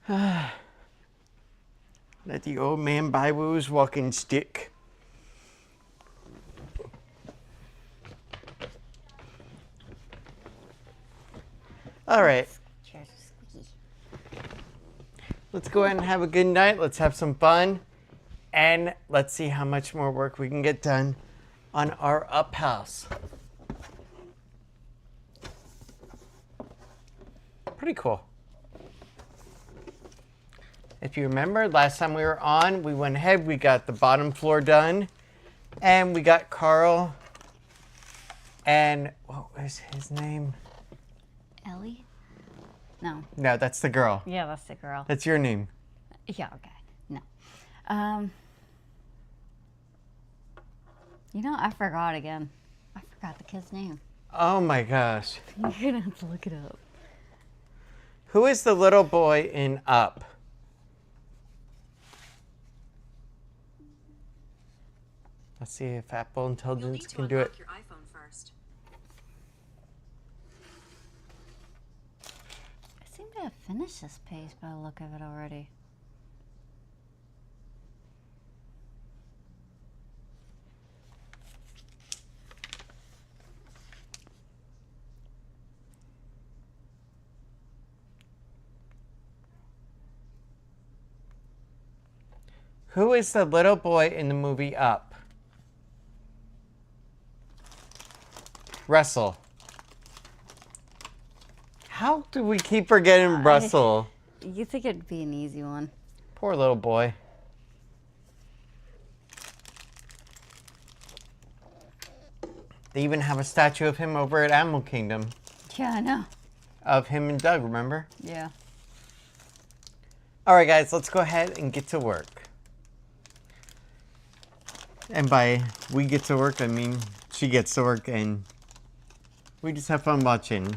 Let the old man buy his walking stick. All right. Let's go ahead and have a good night. Let's have some fun. And let's see how much more work we can get done on our up house. Pretty cool. If you remember, last time we were on, we went ahead, we got the bottom floor done. And we got Carl and what was his name? Ellie? No. No, that's the girl. Yeah, that's the girl. That's your name. Yeah, okay. No. You know, I forgot again. I forgot the kid's name. Oh my gosh. You're gonna have to look it up. Who is the little boy in Up? Let's see if Apple Intelligence can do it. Your iPhone first. I seem to have finished this page by the look of it already. Who is the little boy in the movie Up? Russell. How do we keep forgetting Russell? You think it'd be an easy one? Poor little boy. They even have a statue of him over at Animal Kingdom. Yeah, I know. Of him and Doug, remember? Yeah. All right, guys, let's go ahead and get to work. And by we get to work, I mean she gets to work and we just have fun watching.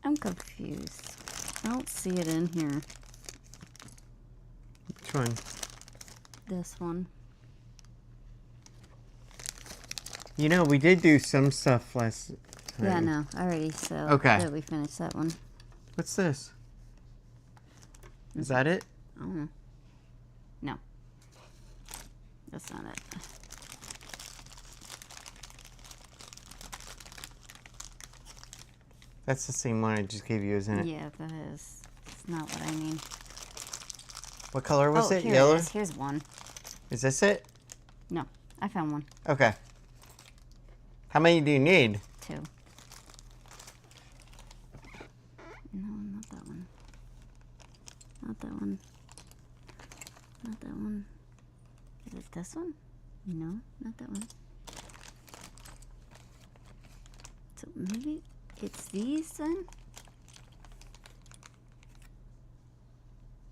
I'm confused. I don't see it in here. Which one? This one. You know, we did do some stuff last time. Yeah, no, already. So Okay. good, we finished that one. What's this? Is that it? I don't know. No. That's not it. That's the same one I just gave you, isn't it? Yeah, that is. It's not what I mean. What color was it? Here Yellow? it is. Here's one. Is this it? No, I found one. Okay. How many do you need? 2. No, not that one. Not that one. Not that one. Is it this one? No, not that one. So maybe it's these then?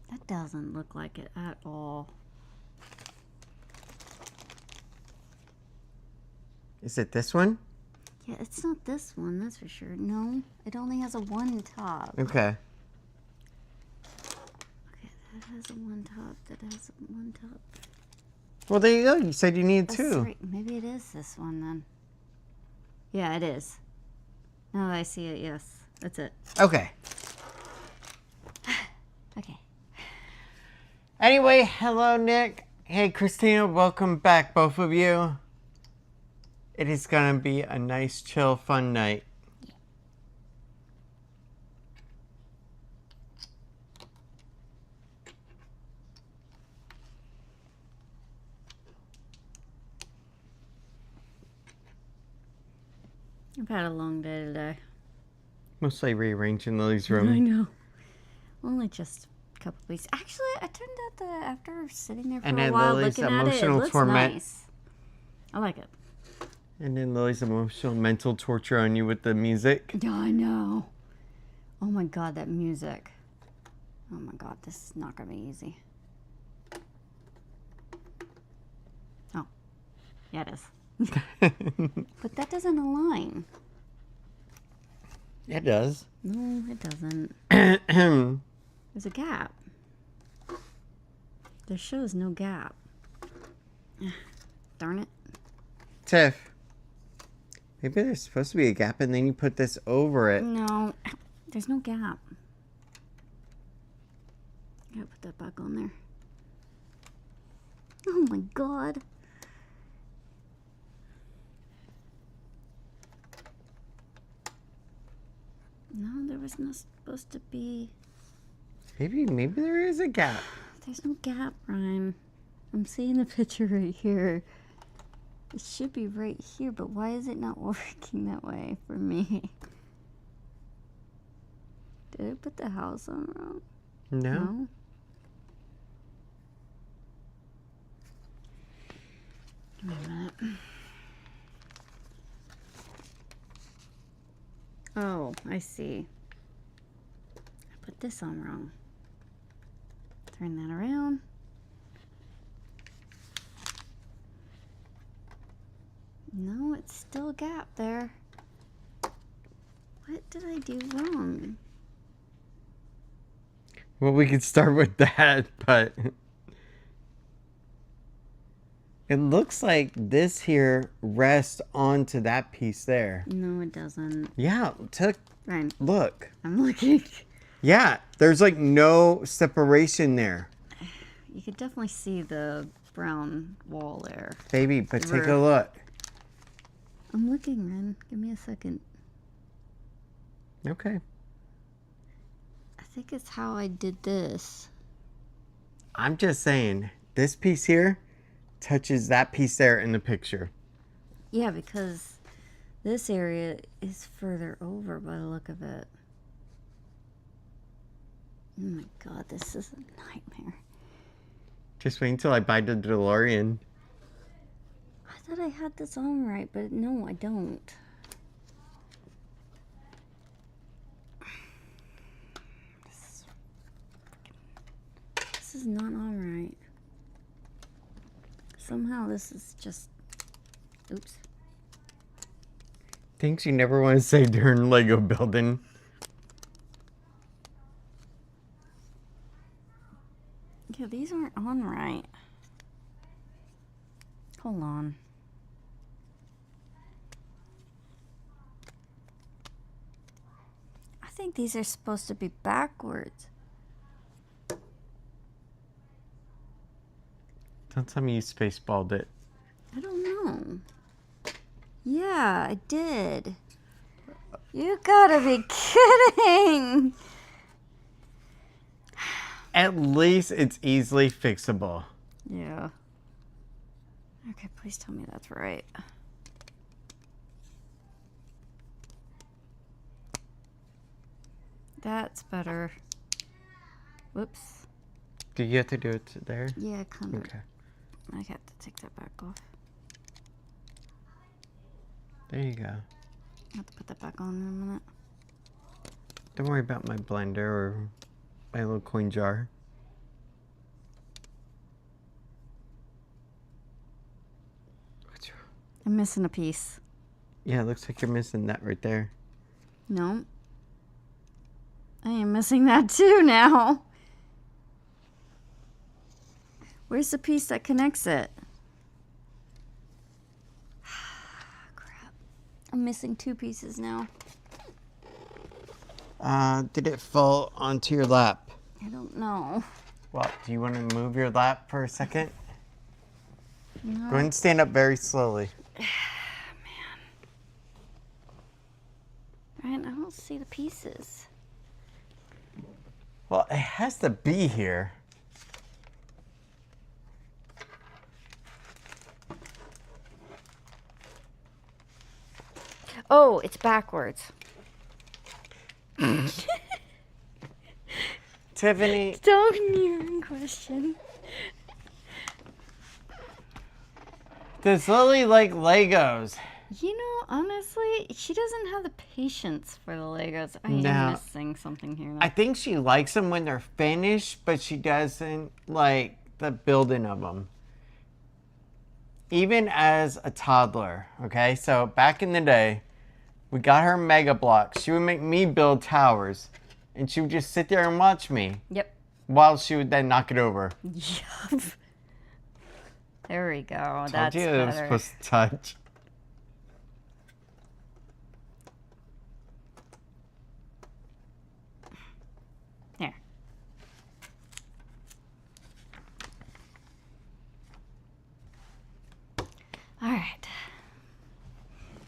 That doesn't look like it at all. Is it this one? Yeah, it's not this one, that's for sure. No, it only has a 1 top. Okay. Okay, that has a 1 top. That has a 1 top. Well, there you go. You said you needed Oh, 2. sorry. Maybe it is this one then. Yeah, it is. Now that I see it, yes. That's it. Okay. Okay. Anyway, hello, Nick. Hey, Christina. Welcome back, both of you. It is going to be a nice, chill, fun night. I've had a long day today. Mostly rearranging Lily's I room. know. Only just a couple weeks. Actually, I turned out that after sitting there for And a then while Lily's looking at it, it emotional looks torment. nice. I like it. And then Lily's emotional mental torture on you with the music. Yeah, I know. Oh my god, that music. Oh my god, this is not gonna be easy. Oh, yeah, it is. But that doesn't align. It does. No, it doesn't. There's a gap. There shows no gap. Darn it. Tiff. Maybe there's supposed to be a gap and then you put this over it. No, there's no gap. Gotta put that back on there. Oh my god. No, there was not supposed to be. Maybe there is a gap. There's no gap, Ryan. I'm seeing the picture right here. It should be right here, but why is it not working that way for me? Did I put the house on wrong? No. Wait a minute. Oh, I see. I put this on wrong. Turn that around. No, it's still a gap there. What did I do wrong? Well, we could start with that, but it looks like this here rests onto that piece there. No, it doesn't. Yeah, Ryan, look. I'm looking. Yeah, there's like no separation there. You could definitely see the brown wall there. Baby, but take a look. I'm looking, Ren. Give me a second. Okay. I think it's how I did this. I'm just saying, this piece here touches that piece there in the picture. Yeah, because this area is further over by the look of it. Oh my god, this is a nightmare. Just wait until I buy the DeLorean. I thought I had this on right, but no, I don't. This is not on right. Somehow this is just... Oops. Things you never want to say during Lego building. Yeah, these aren't on right. Hold on. I think these are supposed to be backwards. Don't tell me you spaceballed it. I don't know. Yeah, I did. You gotta be kidding! At least it's easily fixable. Yeah. Okay, please tell me that's right. That's better. Whoops. Do you have to do it there? Yeah, kind of. Okay. I have to take that back off. There you go. I have to put that back on in a minute. Don't worry about my blender or my little coin jar. What's wrong? I'm missing a piece. Yeah, it looks like you're missing that right there. No. I am missing that too now. Where's the piece that connects it? Crap. I'm missing two pieces now. Did it fall onto your lap? I don't know. Well, do you want to move your lap for a second? No. Go ahead and stand up very slowly. Ryan, I don't see the pieces. Well, it has to be here. Oh, it's backwards. Tiffany. Don't even question. Does Lily like Legos? You know, honestly, she doesn't have the patience for the Legos. I No. am missing something here. I think she likes them when they're finished, but she doesn't like the building of them. Even as a toddler, okay? So back in the day, we got her Mega Blocks. She would make me build towers, and she would just sit there and watch me. Yep. While she would then knock it over. Yup. There we go. Told That's you it was better. supposed to touch.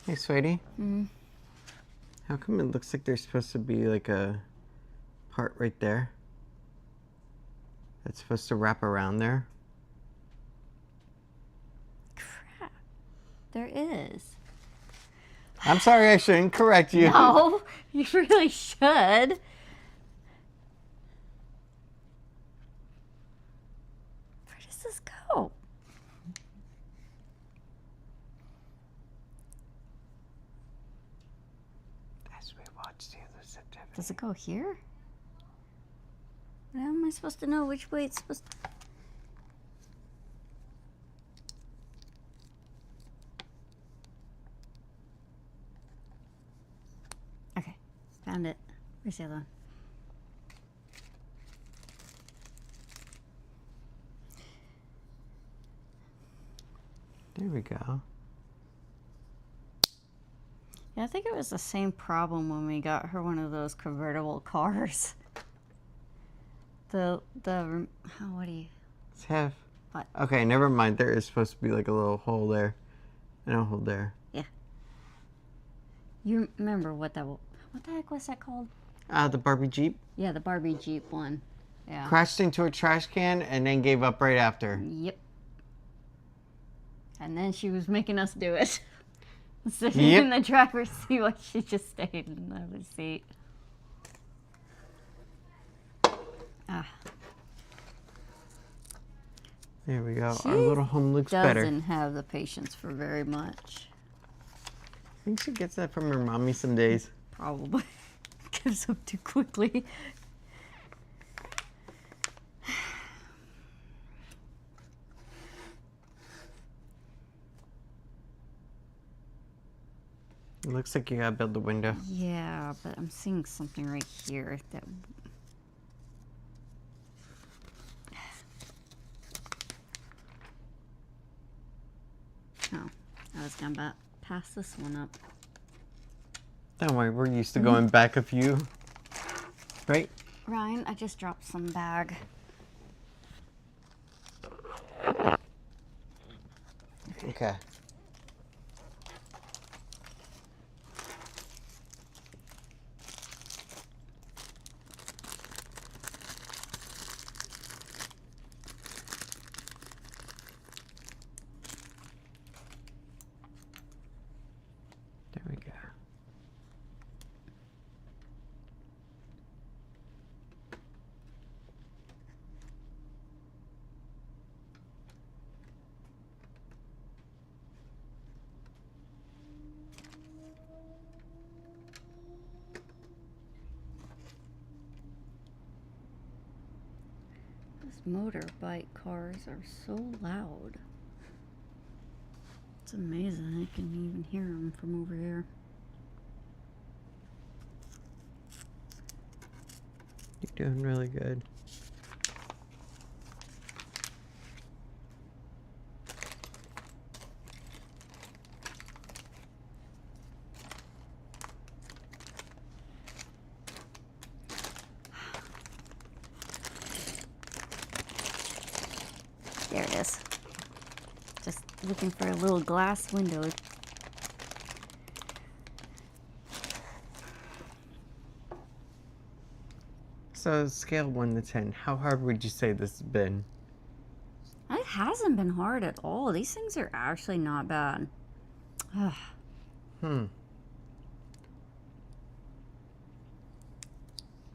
Hey, sweetie. Mm. How come it looks like there's supposed to be like a part right there that's supposed to wrap around there? Crap. There is. I'm sorry, I shouldn't correct you. No, you really should. Where does this go? As we watch the elusivity. Does it go here? How am I supposed to know which way it's supposed to? Okay, found it. Where's the other one? There we go. Yeah, I think it was the same problem when we got her one of those convertible cars. What do you? Let's have. What? Okay, never mind. There is supposed to be like a little hole there and a hole there. Yeah. You remember what the heck was that called? The Barbie Jeep Yeah, the Barbie Jeep one. Yeah. crashed into a trash can and then gave up right after. Yep. And then she was making us do it. Sitting Yep. in the driver's seat while she just stayed in the other seat. Ah, There we go. She Our little home looks better. doesn't have the patience for very much. I think she gets that from her mommy some days. Probably. Gives up too quickly. It looks like you gotta build the window. Yeah, but I'm seeing something right here that. Oh, I was gonna pass this one up. Don't worry, we're used to going back a few. Right? Ryan, I just dropped some bag. Okay. There we go. Those motorbike cars are so loud. It's amazing. I can even hear them from over here. You're doing really good. There it is. Just looking for a little glass window. So, scale 1 to 10, how hard would you say this has been? It hasn't been hard at all. These things are actually not bad.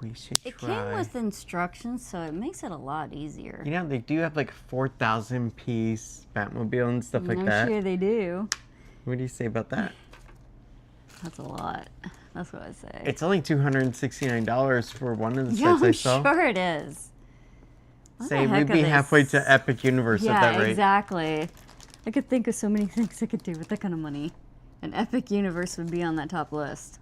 We should It try. came with instructions, so it makes it a lot easier. You know, they do have like 4,000 piece Batmobile and stuff like I'm that. sure they do. What do you say about that? That's a lot. That's what I say. It's only $269 for one of the Yeah, sets I I'm saw. sure it is. What Say the heck we'd are be they halfway to Epic Universe yeah, at that rate. exactly. I could think of so many things I could do with that kind of money. An Epic Universe would be on that top list.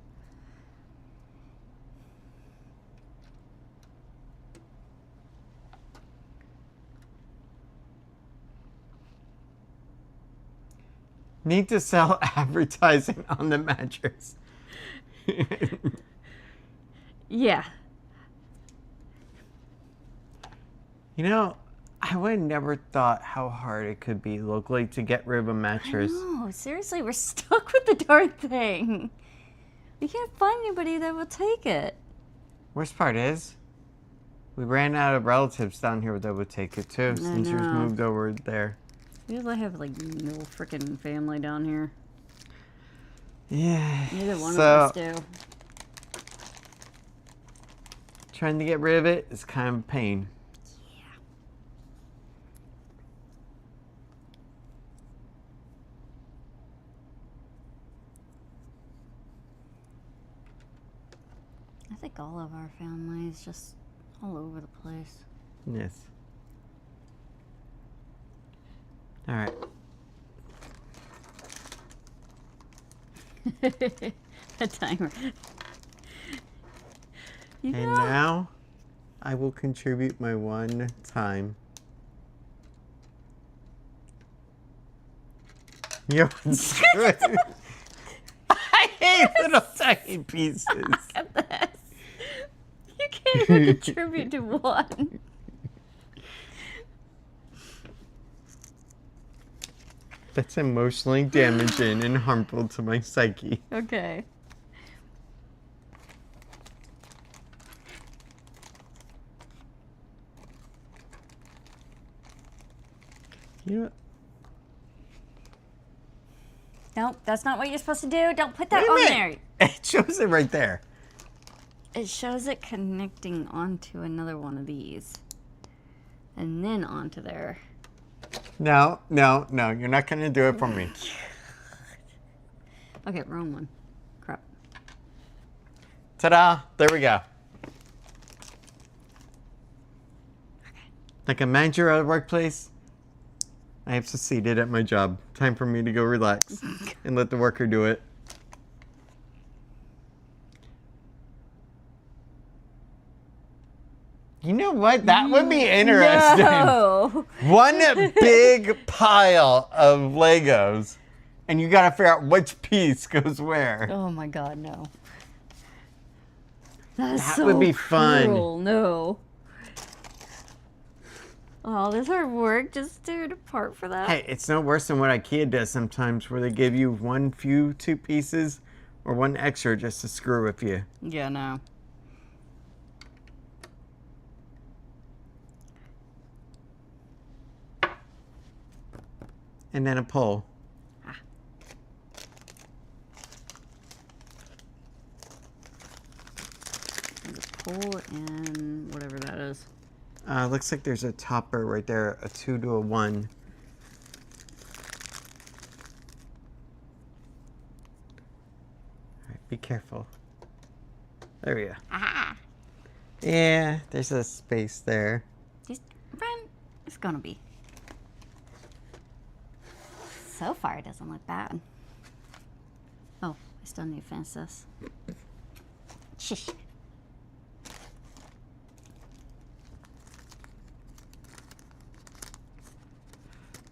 Need to sell advertising on the mattress. Yeah. You know, I would have never thought how hard it could be locally to get rid of a mattress. No, seriously, we're stuck with the darn thing. We can't find anybody that will take it. Worst part is, we ran out of relatives down here that would take it too, since yours know. moved over there. Because I have like no freaking family down here. Yeah. Neither one of us do. Trying to get rid of it is kind of a pain. I think all of our family is just all over the place. Yes. All right. A timer. You And know, now, I will contribute my one time. You're unscrewing. I hate little tiny pieces. look at this. You can't even contribute to one. That's emotionally damaging and harmful to my psyche. Okay. You know what? Nope, that's not what you're supposed to do. Don't put that Wait a on minute. there. It shows it right there. It shows it connecting onto another one of these. And then onto there. No, no, no. You're not going to do it for me. Okay, wrong one. Crap. Ta-da! There we go. Like a manager at a workplace, I have succeeded at my job. Time for me to go relax and let the worker do it. You know what? That would be interesting. No. One big pile of Legos, and you gotta figure out which piece goes where. Oh my god, no. That's That so would be fun. cruel. No. Oh, this hard work just to tear it apart for that. Hey, it's no worse than what IKEA does sometimes, where they give you two pieces or one extra just to screw with you. Yeah, no. And then a pole. Pull and whatever that is. Looks like there's a topper right there, a 2 to a 1. All right, be careful. There we go. Ah. Yeah, there's a space there. Just run. It's gonna be. So far, it doesn't look bad. Oh, I still need to finish this. Shish.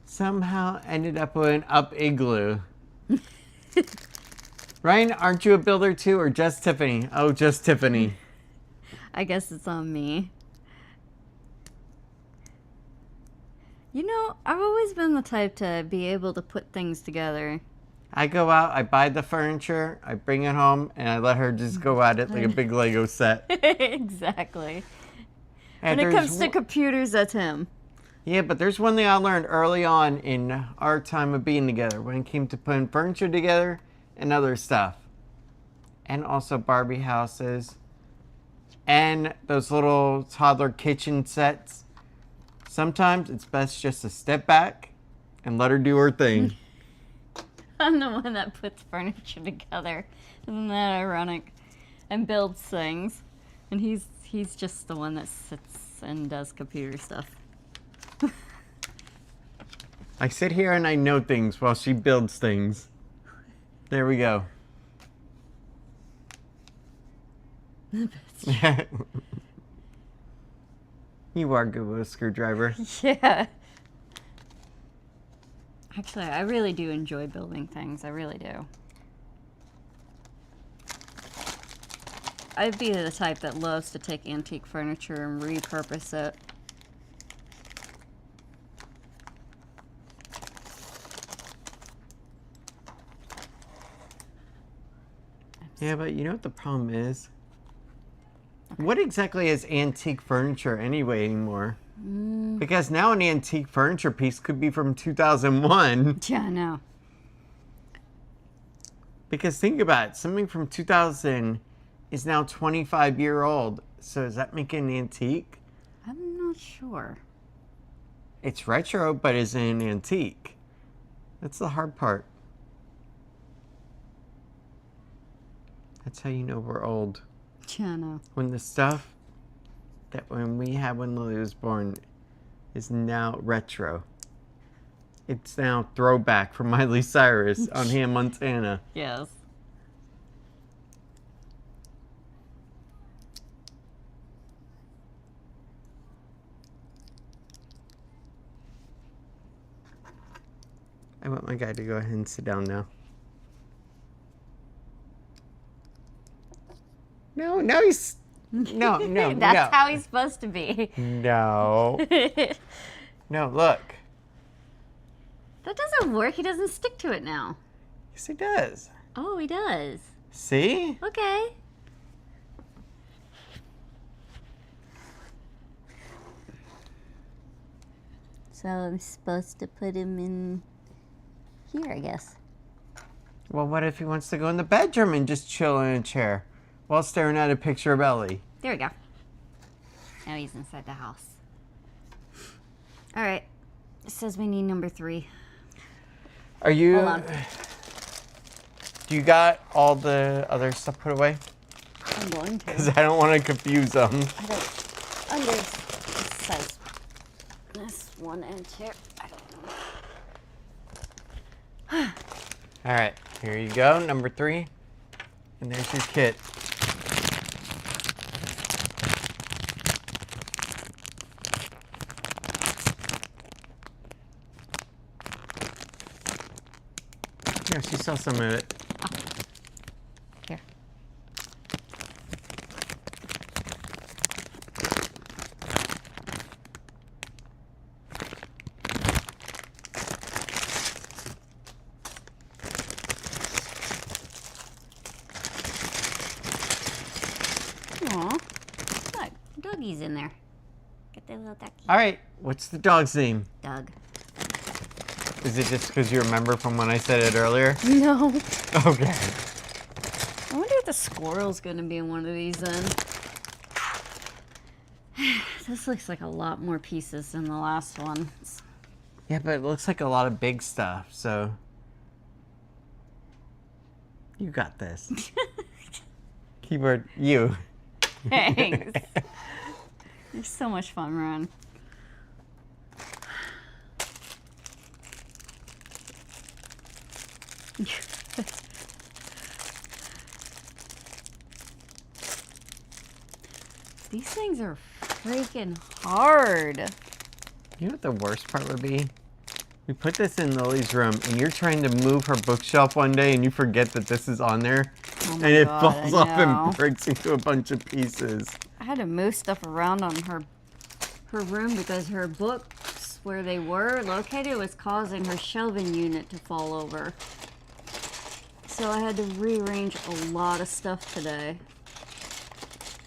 Somehow ended up with an up igloo. Ryan, aren't you a builder too, or just Tiffany? Oh, just Tiffany. I guess it's on me. You know, I've always been the type to be able to put things together. I go out, I buy the furniture, I bring it home, and I let her just go at it like a big Lego set. Exactly. And When it there's comes to computers, that's him. Yeah, but there's one thing I learned early on in our time of being together when it came to putting furniture together and other stuff. And also Barbie houses. And those little toddler kitchen sets. Sometimes it's best just to step back and let her do her thing. I'm the one that puts furniture together. Isn't that ironic? And builds things. And he's just the one that sits and does computer stuff. I sit here and I know things while she builds things. There we go. You are good with a screwdriver. Yeah. Actually, I really do enjoy building things. I really do. I'd be the type that loves to take antique furniture and repurpose it. Yeah, but you know what the problem is? What exactly is antique furniture anyway anymore? Because now an antique furniture piece could be from 2001. Yeah, I know. Because think about it, something from 2000 is now 25-year-old. So does that make it an antique? I'm not sure. It's retro, but is it an antique? That's the hard part. That's how you know we're old. Yeah, I know. When the stuff that when we had when Lily was born is now retro. It's now throwback from Miley Cyrus on Hannah Montana. Yes. I want my guy to go ahead and sit down now. No, he's... No, That's how he's supposed to be. No. No, look. That doesn't work. He doesn't stick to it now. Yes, he does. Oh, he does. See? Okay. So I'm supposed to put him in here, I guess. Well, what if he wants to go in the bedroom and just chill in a chair while staring at a picture of Ellie? There we go. Now he's inside the house. All right. It says we need number 3. Are you... Hold on. Do you got all the other stuff put away? I'm going to. Because I don't want to confuse them. I don't. Under. It says this one and here. I don't know. All right, here you go, number 3. And there's your kit. Here, she saw some of it. Here. Aw. Look, doggy's in there. Get the little ducky. All right, what's the dog's name? Doug. Is it just because you remember from when I said it earlier? No. Okay. I wonder if the squirrel's gonna be in one of these then. This looks like a lot more pieces than the last one. Yeah, but it looks like a lot of big stuff, so... You got this. Keyboard, you. Thanks. You're so much fun, Ron. These things are freaking hard. You know what the worst part would be? We put this in Lily's room, and you're trying to move her bookshelf one day, and you forget that this is on there. Oh And my it God, falls I off know. and breaks into a bunch of pieces. I had to move stuff around on her room because her books, where they were located, was causing her shelving unit to fall over. So I had to rearrange a lot of stuff today.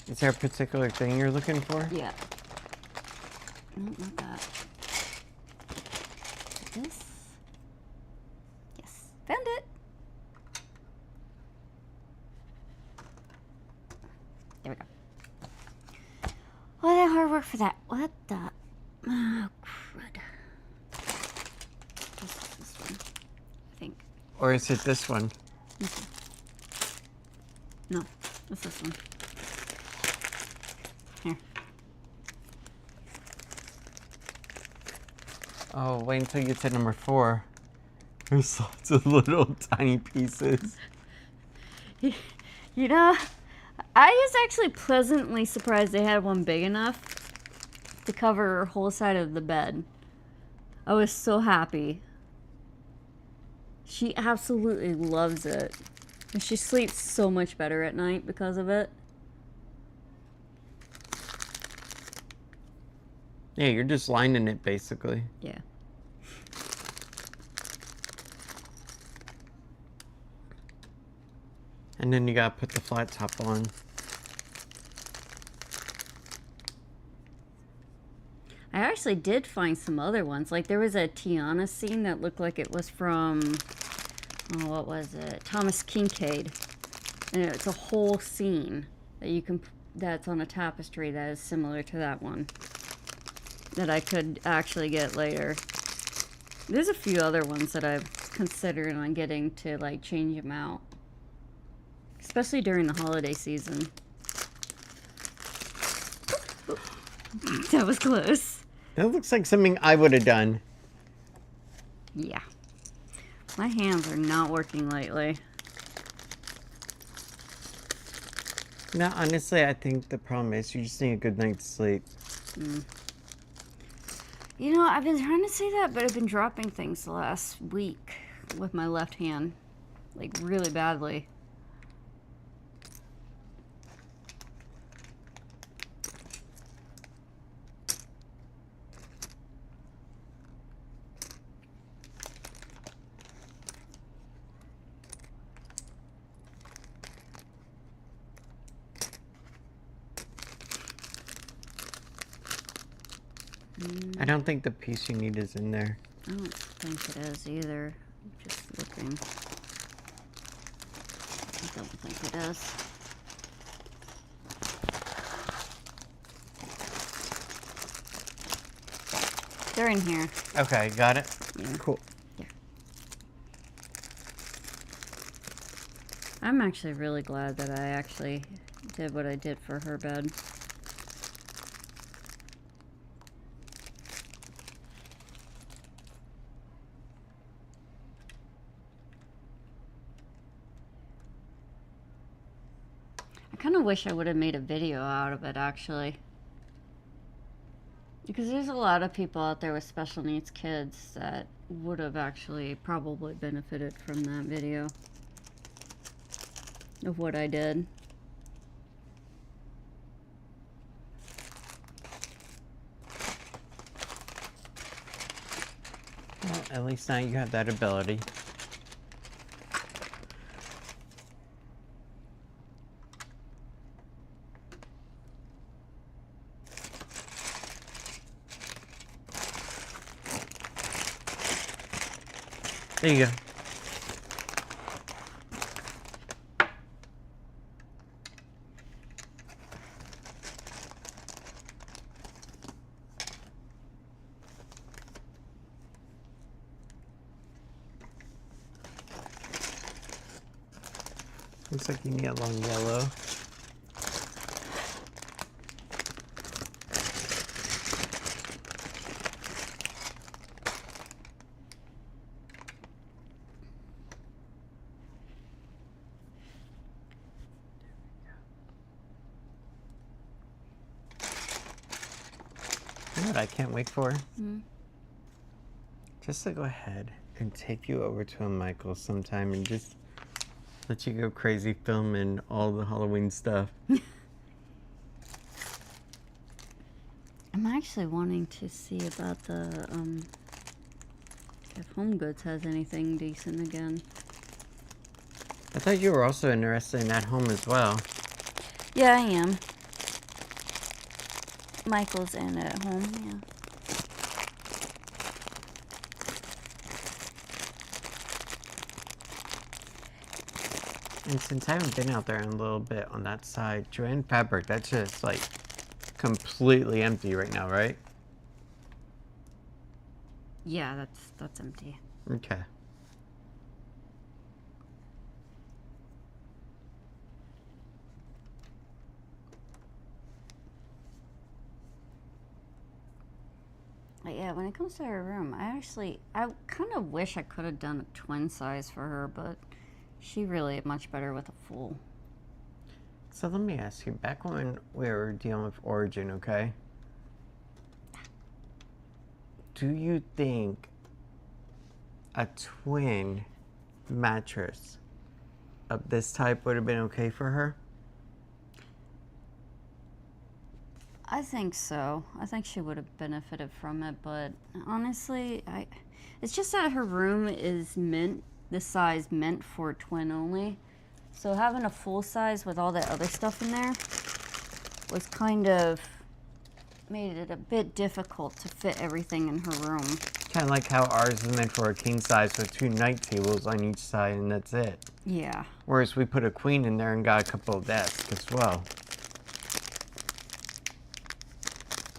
Is there a particular thing you're looking for? Yeah. No, not that. This? Yes. Found it. There we go. All that hard work for that. What the? Oh, crud. This one, I think. Or is it this one? No, it's this one. Here. Oh, wait until you get to number 4. There's lots of little tiny pieces. You know, I was actually pleasantly surprised they had one big enough to cover her whole side of the bed. I was so happy. She absolutely loves it. And she sleeps so much better at night because of it. Yeah, you're just lining it, basically. Yeah. And then you gotta put the flat top on. I actually did find some other ones. Like there was a Tiana scene that looked like it was from, oh, what was it? Thomas Kincaid. And it's a whole scene that you can, that's on a tapestry that is similar to that one. That I could actually get later. There's a few other ones that I've considered on getting to like change them out. Especially during the holiday season. That was close. That looks like something I would have done. Yeah. My hands are not working lately. No, honestly, I think the problem is you just need a good night's sleep. You know, I've been trying to say that, but I've been dropping things the last week with my left hand. Like, really badly. I don't think the piece you need is in there. I don't think it is either. I'm just looking. I don't think it is. They're in here. Okay, got it? Yeah. Cool. Yeah. I'm actually really glad that I actually did what I did for her bed. I kind of wish I would have made a video out of it, actually. Because there's a lot of people out there with special needs kids that would have actually probably benefited from that video of what I did. Well, at least now you have that ability. There you go. Looks like you need a long yellow. You know what I can't wait for? Just to go ahead and take you over to a Michael's sometime and just let you go crazy filming all the Halloween stuff. I'm actually wanting to see about the, if Home Goods has anything decent again. I thought you were also interested in At Home as well. Yeah, I am. Michael's and At Home, yeah. And since I haven't been out there in a little bit on that side, Joanne Fabric, that's just like completely empty right now, right? Yeah, that's empty. Okay. But yeah, when it comes to her room, I kind of wish I could have done a twin size for her, but she really is much better with a full. So let me ask you, back when we were dealing with Origin, okay? Do you think a twin mattress of this type would have been okay for her? I think so. I think she would have benefited from it, but honestly, it's just that her room is the size meant for twin only. So having a full size with all that other stuff in there was kind of made it a bit difficult to fit everything in her room. Kind of like how ours is meant for a king size with 2 night tables on each side, and that's it. Yeah. Whereas we put a queen in there and got a couple of desks as well.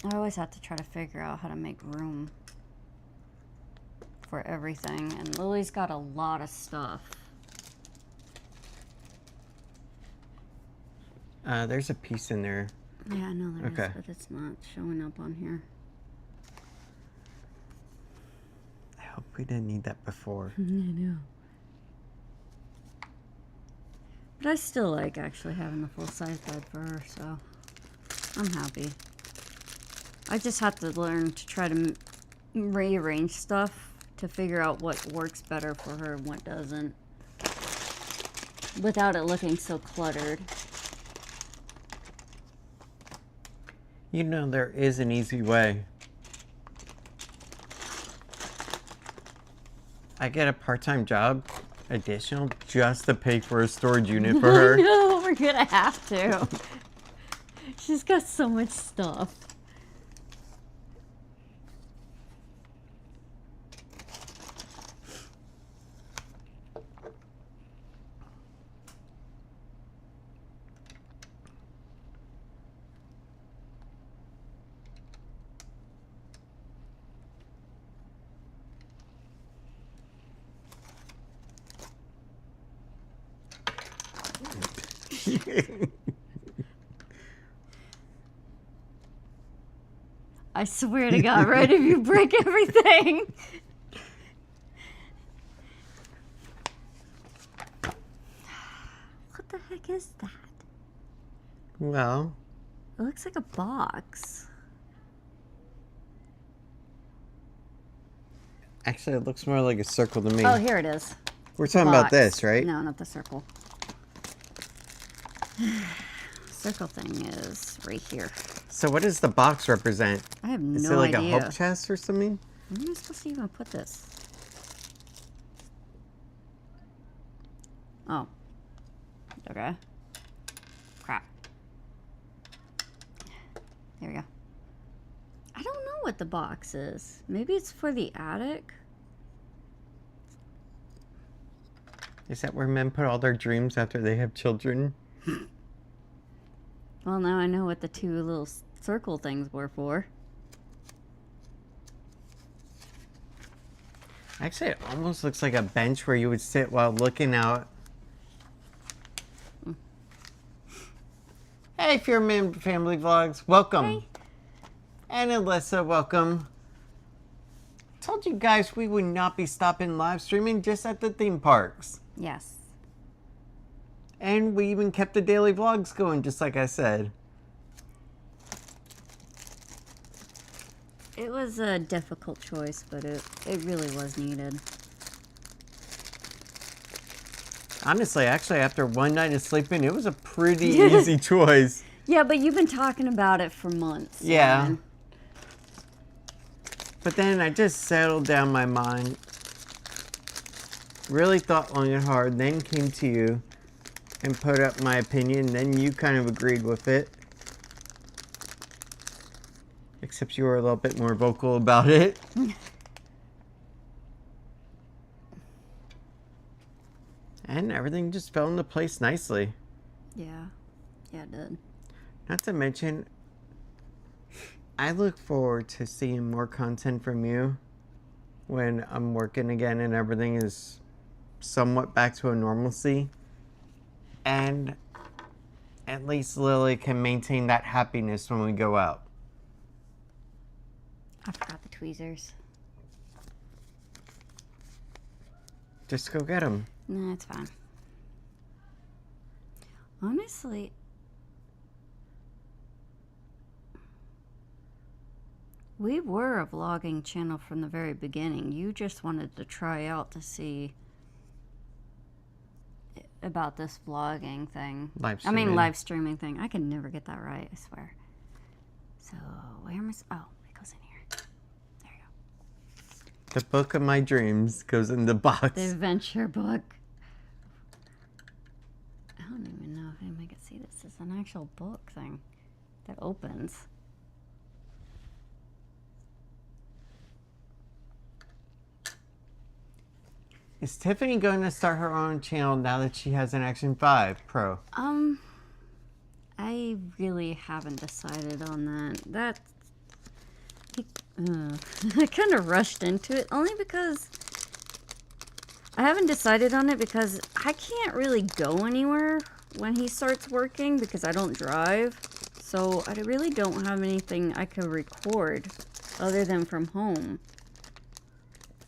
I always have to try to figure out how to make room for everything. And Lily's got a lot of stuff. There's a piece in there. Yeah, I know there Okay. is, but it's not showing up on here. I hope we didn't need that before. I know. But I still like actually having the full-size bed for her, so I'm happy. I just have to learn to try to rearrange stuff to figure out what works better for her and what doesn't, without it looking so cluttered. You know, there is an easy way. I get a part-time job, additional, just to pay for a storage unit for her. No, we're gonna have to. She's got so much stuff. I swear to God, right? If you break everything. What the heck is that? Well, It looks like a box. actually, it looks more like a circle to me. Oh, here it is. We're talking about Box. this, right? No, not the circle. Circle thing is right here. So what does the box represent? I have Is no it like idea. a hope chest or something? Where am I supposed to even put this? Oh. Okay. Crap. There we go. I don't know what the box is. Maybe it's for the attic? Is that where men put all their dreams after they have children? Well, now I know what the two little circle things were for. Actually, it almost looks like a bench where you would sit while looking out. Hey, if you're in Family Vlogs, welcome. Hey. And Alyssa, welcome. Told you guys we would not be stopping live streaming just at the theme parks. Yes. And we even kept the daily vlogs going, just like I said. It was a difficult choice, but it really was needed. Honestly, actually, after one night of sleeping, it was a pretty easy choice. Yeah, but you've been talking about it for months. Yeah. Simon. But then I just settled down my mind. Really thought long and hard, then came to you and put up my opinion, then you kind of agreed with it. Except you were a little bit more vocal about it. And everything just fell into place nicely. Yeah. Yeah, it did. Not to mention, I look forward to seeing more content from you when I'm working again and everything is somewhat back to a normalcy. And at least Lily can maintain that happiness when we go out. I forgot the tweezers. Just go get them. No, it's fine. Honestly, we were a vlogging channel from the very beginning. You just wanted to try out to see about this vlogging thing. Live I mean, streaming. live streaming thing. I can never get that right, I swear. So, where am I? Oh, it goes in here. There you go. The book of my dreams goes in the box. The adventure book. don't even know if anybody can see this. It's an actual book thing that opens. Is Tiffany going to start her own channel now that she has an Action 5 Pro? I really haven't decided on that. I kind of rushed into it only because I haven't decided on it because I can't really go anywhere when he starts working because I don't drive. So I really don't have anything I could record other than from home.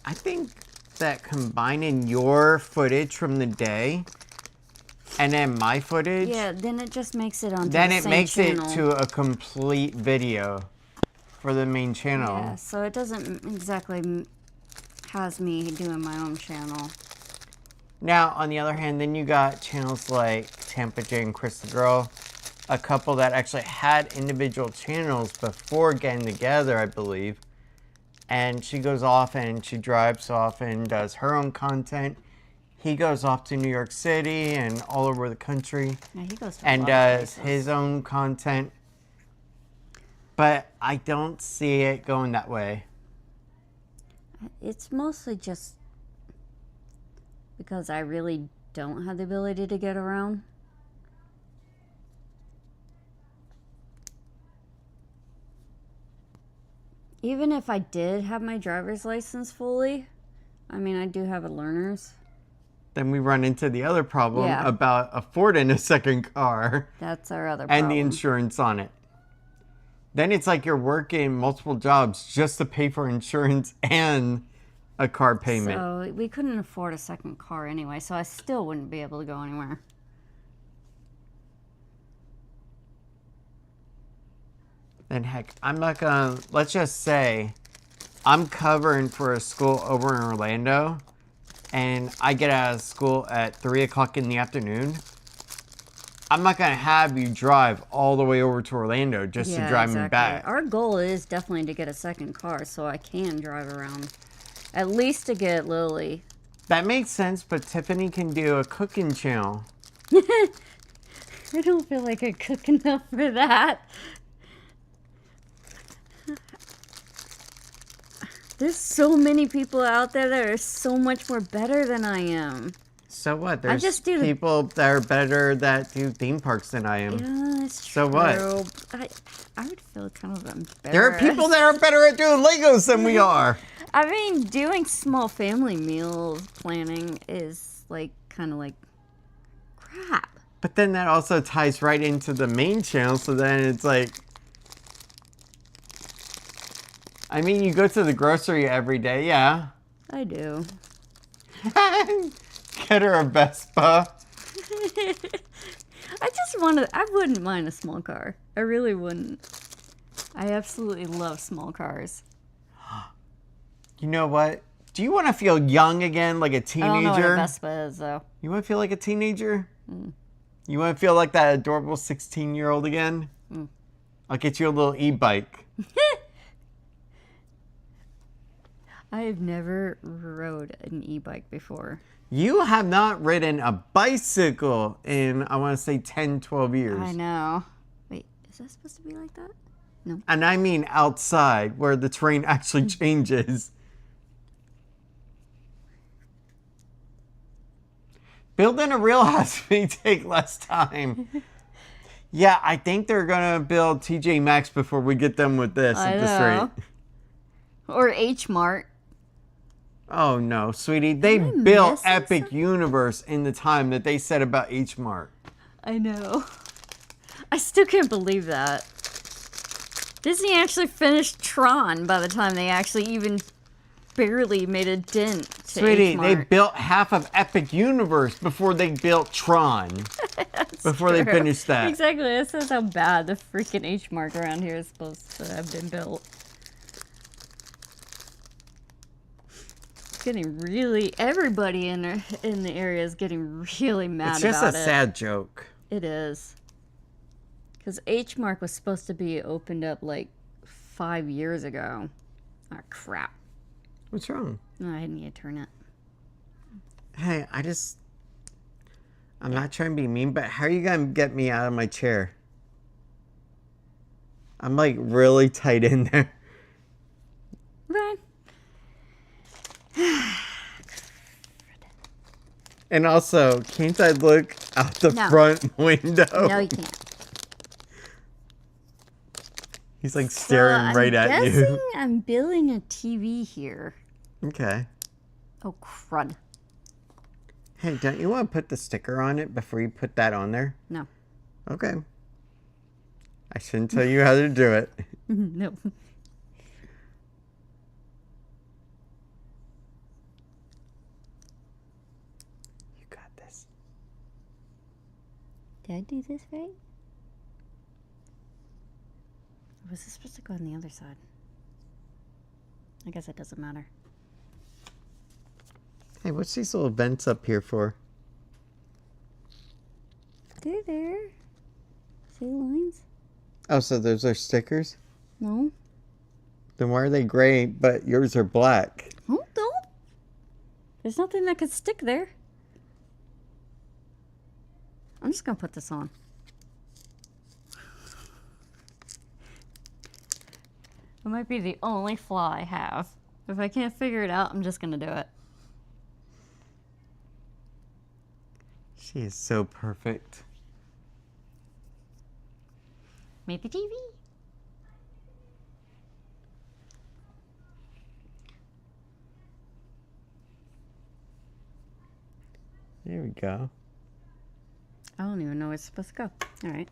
I think that combining your footage from the day and then my footage, Yeah, then it just makes it onto then the it same makes channel. it to a complete video for the main channel. Yeah, so it doesn't exactly has me doing my own channel. Now, on the other hand, then you got channels like Tampa J and Chris the Girl, a couple that actually had individual channels before getting together, I believe. And she goes off and she drives off and does her own content. He goes off to New York City and all over the country. Yeah, he goes to and a lot of does places. his own content. But I don't see it going that way. It's mostly just because I really don't have the ability to get around. Even if I did have my driver's license fully, I mean, I do have a learner's. Then we run into the other problem Yeah. about affording a second car That's our other problem. and the insurance on it. Then it's like you're working multiple jobs just to pay for insurance and a car payment. So we couldn't afford a second car anyway, so I still wouldn't be able to go anywhere. Then heck, I'm not gonna, let's just say I'm covering for a school over in Orlando and I get out of school at 3 o'clock in the afternoon. I'm not gonna have you drive all the way over to Orlando just to drive me back. Our goal is definitely to get a second car so I can drive around. At least to get Lily. That makes sense, but Tiffany can do a cooking channel. I don't feel like I cook enough for that. There's so many people out there that are so much more better than I am. So what? There's just do the- people that are better that do theme parks than I am. Yeah, it's So true. what? I would feel kind of embarrassed. There are people that are better at doing Legos than we are. I mean, doing small family meal planning is like kind of like crap. But then that also ties right into the main channel, so then it's like, I mean, you go to the grocery every day, yeah. I do. Get her a Vespa. I wouldn't mind a small car. I really wouldn't. I absolutely love small cars. You know what? Do you want to feel young again, like a I don't know what a teenager? Vespa is, though. You want to feel like a teenager? You want to feel like that adorable 16-year-old again? I'll get you a little e-bike. I have never rode an e-bike before. You have not ridden a bicycle in, I want to say, 10, 12 years. I know. Wait, is that supposed to be like that? No. And I mean outside, where the terrain actually changes. Building a real house may take less time. Yeah, I think they're going to build TJ Maxx before we get done with this I at this know. rate. Or H Mart. Oh no, sweetie. They Am I built missing Epic something? Universe in the time that they said about H Mart. I know. I still can't believe that. Disney actually finished Tron by the time they actually even barely made a dent to Sweetie, H they Mart. built half of Epic Universe before they built Tron. Before they True. finished that. Exactly. That says how bad the freaking H Mart around here is supposed to have been built. It's getting really, everybody in the area is getting really mad It's just about a it. sad joke. It is. Because H Mart was supposed to be opened up like 5 years ago. Oh, crap. What's wrong? No, I need to turn it. Hey, I'm not trying to be mean, but how are you going to get me out of my chair? I'm like really tight in there. Right. And also, can't I look out the front window? No, you can't. He's like staring right at you. I'm building a TV here. Okay. Oh, crud. Hey, don't you want to put the sticker on it before you put that on there? No. Okay. I shouldn't tell you how to do it. No. You got this. Did I do this right? Or was this supposed to go on the other side? I guess it doesn't matter. Hey, what's these little vents up here for? They're there. See the lines? Oh, so those are stickers? No. Then why are they gray, but yours are black? Oh, no. There's nothing that could stick there. I'm just going to put this on. It might be the only flaw I have. If I can't figure it out, I'm just going to do it. She is so perfect. Made the TV. There we go. I don't even know where it's supposed to go. All right.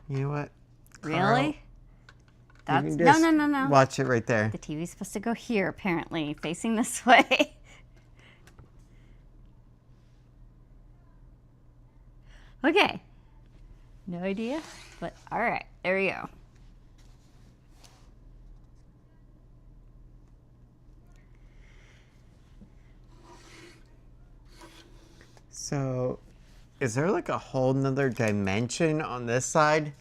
You know what? Really? Carl, That's you can just no. Watch it right there. The TV's supposed to go here, apparently, facing this way. Okay. No idea, but all right. There we go. So, is there like a whole nother dimension on this side?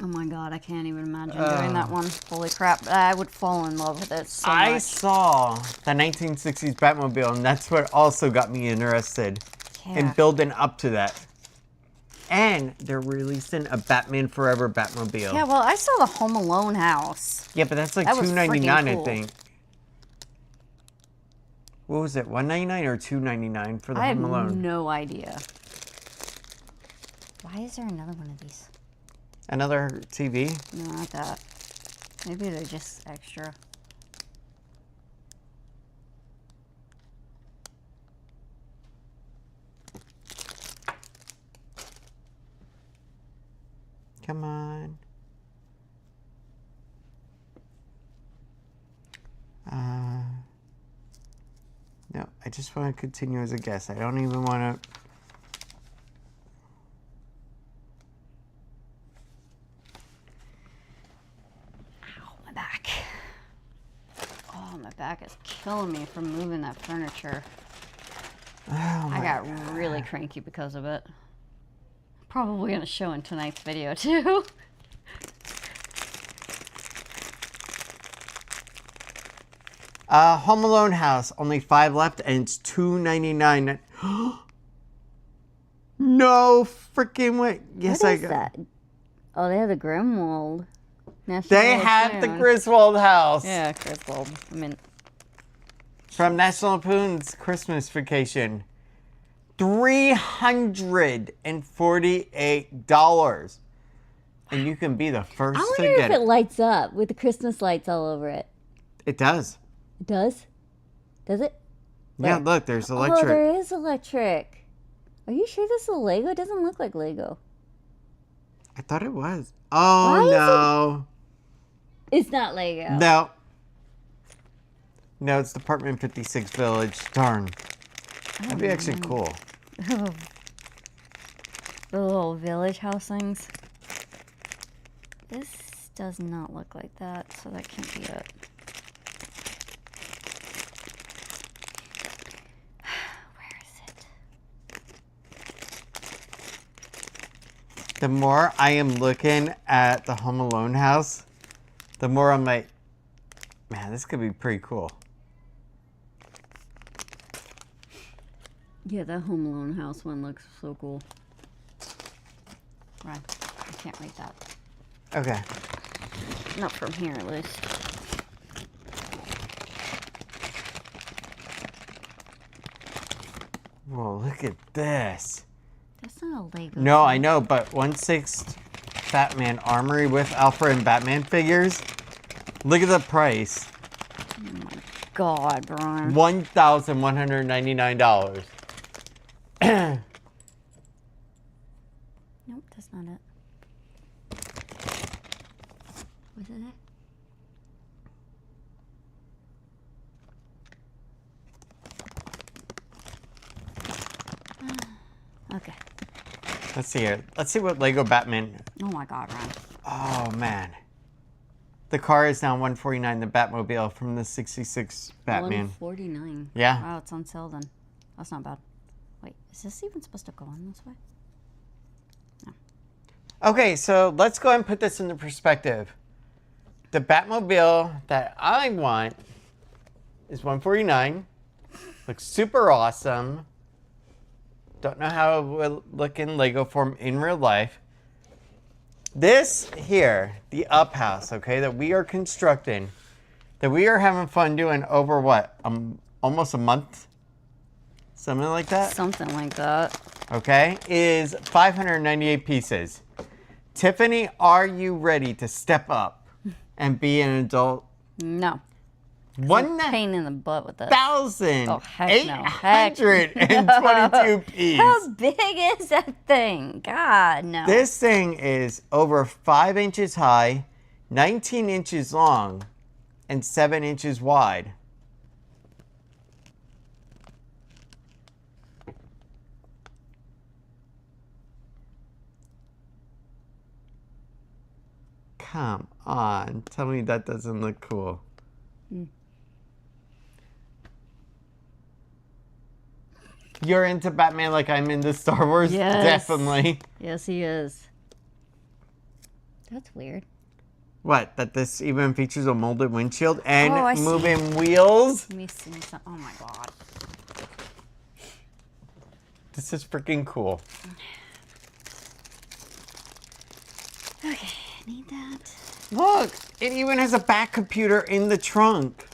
Oh my god, I can't even imagine doing that one. Holy crap, I would fall in love with it so I much. saw the 1960s Batmobile, and that's what also got me interested in building up to that. And they're releasing a Batman Forever Batmobile. Yeah, well, I saw the Home Alone house. Yeah, but that's like That was $2.99, freaking cool. I think. What was it, $1.99 or $2.99 for the Home Alone? I have no idea. Why is there another one of these? Another TV? No, not that. Maybe they're just extra. Come on. No, I just want to continue as a guest. I don't even want to... Ow, my back. Oh, my back is killing me from moving that furniture. Oh, I got really cranky because of it. Probably going to show in tonight's video, too. Home Alone house, only 5 left, and it's $2.99. No freaking way! Yes, What is that? Oh, they have the Grimwald. National They have the Lampoon. Griswold house. Yeah, Griswold. I mean, From National Lampoon's Christmas Vacation. $348. And you can be the first I to wonder get if it. it lights up with the Christmas lights all over it. It does. It does? Does it? Yeah, There. look, there's Oh, electric. there is electric. Are you sure this is Lego? It doesn't look like Lego. I thought it was. Oh, Why is no. It's not Lego. No. No, it's Department 56 Village. Darn. That'd be actually cool. The little village house things. This does not look like that, so that can't be it. Where is it? The more I am looking at the Home Alone house, the more I'm like, Man, this could be pretty cool. Yeah, that Home Alone house one looks so cool. Right. I can't read that. Okay. Not from here, at least. Whoa, look at this. That's not a Lego. No, set. I know, but 1/6 Batman Armory with Alfred and Batman figures. Look at the price. Oh my God, Brian. $1,199. Nope, that's not it. Was it it? Okay. Let's see here. Let's see what Lego Batman. Oh my God, Ryan. Oh man. The car is now $149. The Batmobile from the '66 Batman. $149. Yeah. Wow, it's on sale then. That's not bad. Wait, is this even supposed to go on this way? Okay, so let's go ahead and put this into perspective. The Batmobile that I want is $149. Looks super awesome. Don't know how it will look in Lego form in real life. This here, the up house, okay, that we are constructing, that we are having fun doing over what, almost a month? Something like that? Something like that. Okay, is 598 pieces. Tiffany, are you ready to step up and be an adult? No. Pain in the butt with this. 1,822 pieces. How big is that thing? God, no. This thing is over 5 inches high, 19 inches long, and 7 inches wide. Come on, tell me that doesn't look cool. You're into Batman like I'm into Star Wars? Yes. Definitely. Yes, he is. That's weird. What? That this even features a molded windshield and Oh, I see. moving wheels? Let me see some. Oh my God. This is freaking cool. Okay, I need that. Look, it even has a back computer in the trunk.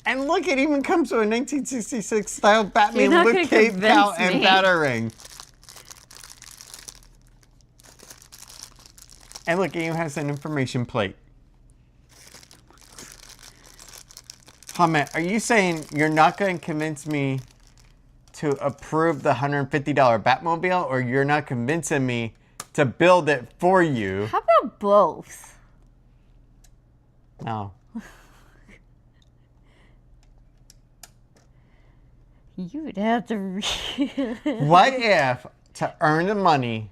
And look, it even comes with a 1966 style Batman not with gonna cape, cowl, convince and me. battering. And look, it even has an information plate. Comment, are you saying you're not going to convince me to approve the $150 Batmobile, or you're not convincing me to build it for you? How about both? No. You would have to read. What if, to earn the money,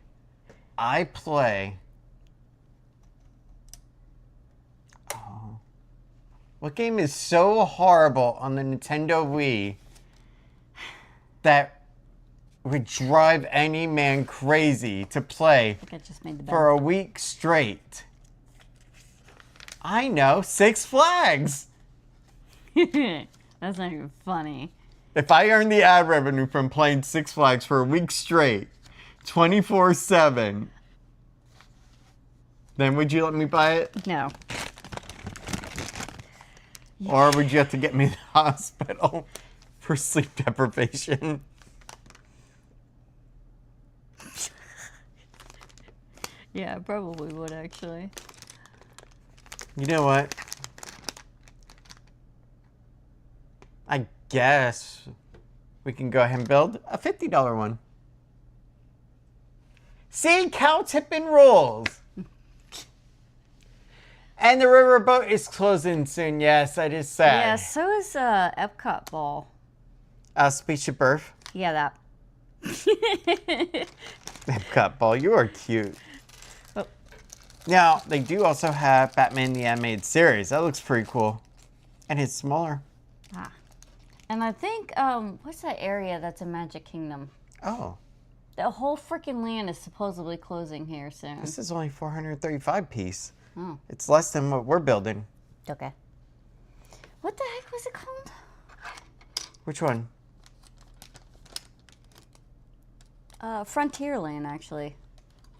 I play... Oh. What game is so horrible on the Nintendo Wii that would drive any man crazy to play I just made the for a week straight? I know, Six Flags. That's not even funny. If I earned the ad revenue from playing Six Flags for a week straight, 24/7, then would you let me buy it? No. Or would you have to get me to the hospital for sleep deprivation? Yeah, I probably would actually. You know what? I guess we can go ahead and build a $50 one. See, cow tipping rules. And the riverboat is closing soon. Yes, that is sad. Yeah, so is Epcot Ball. Spaceship Earth. Yeah, that. Epcot Ball, you are cute. Oh. Now, they do also have Batman the Animated Series. That looks pretty cool. And it's smaller. Ah. And I think, what's that area that's in Magic Kingdom? Oh. The whole freaking land is supposedly closing here soon. This is only 435 piece. Oh. It's less than what we're building. Okay. What the heck was it called? Which one? Frontierland, actually.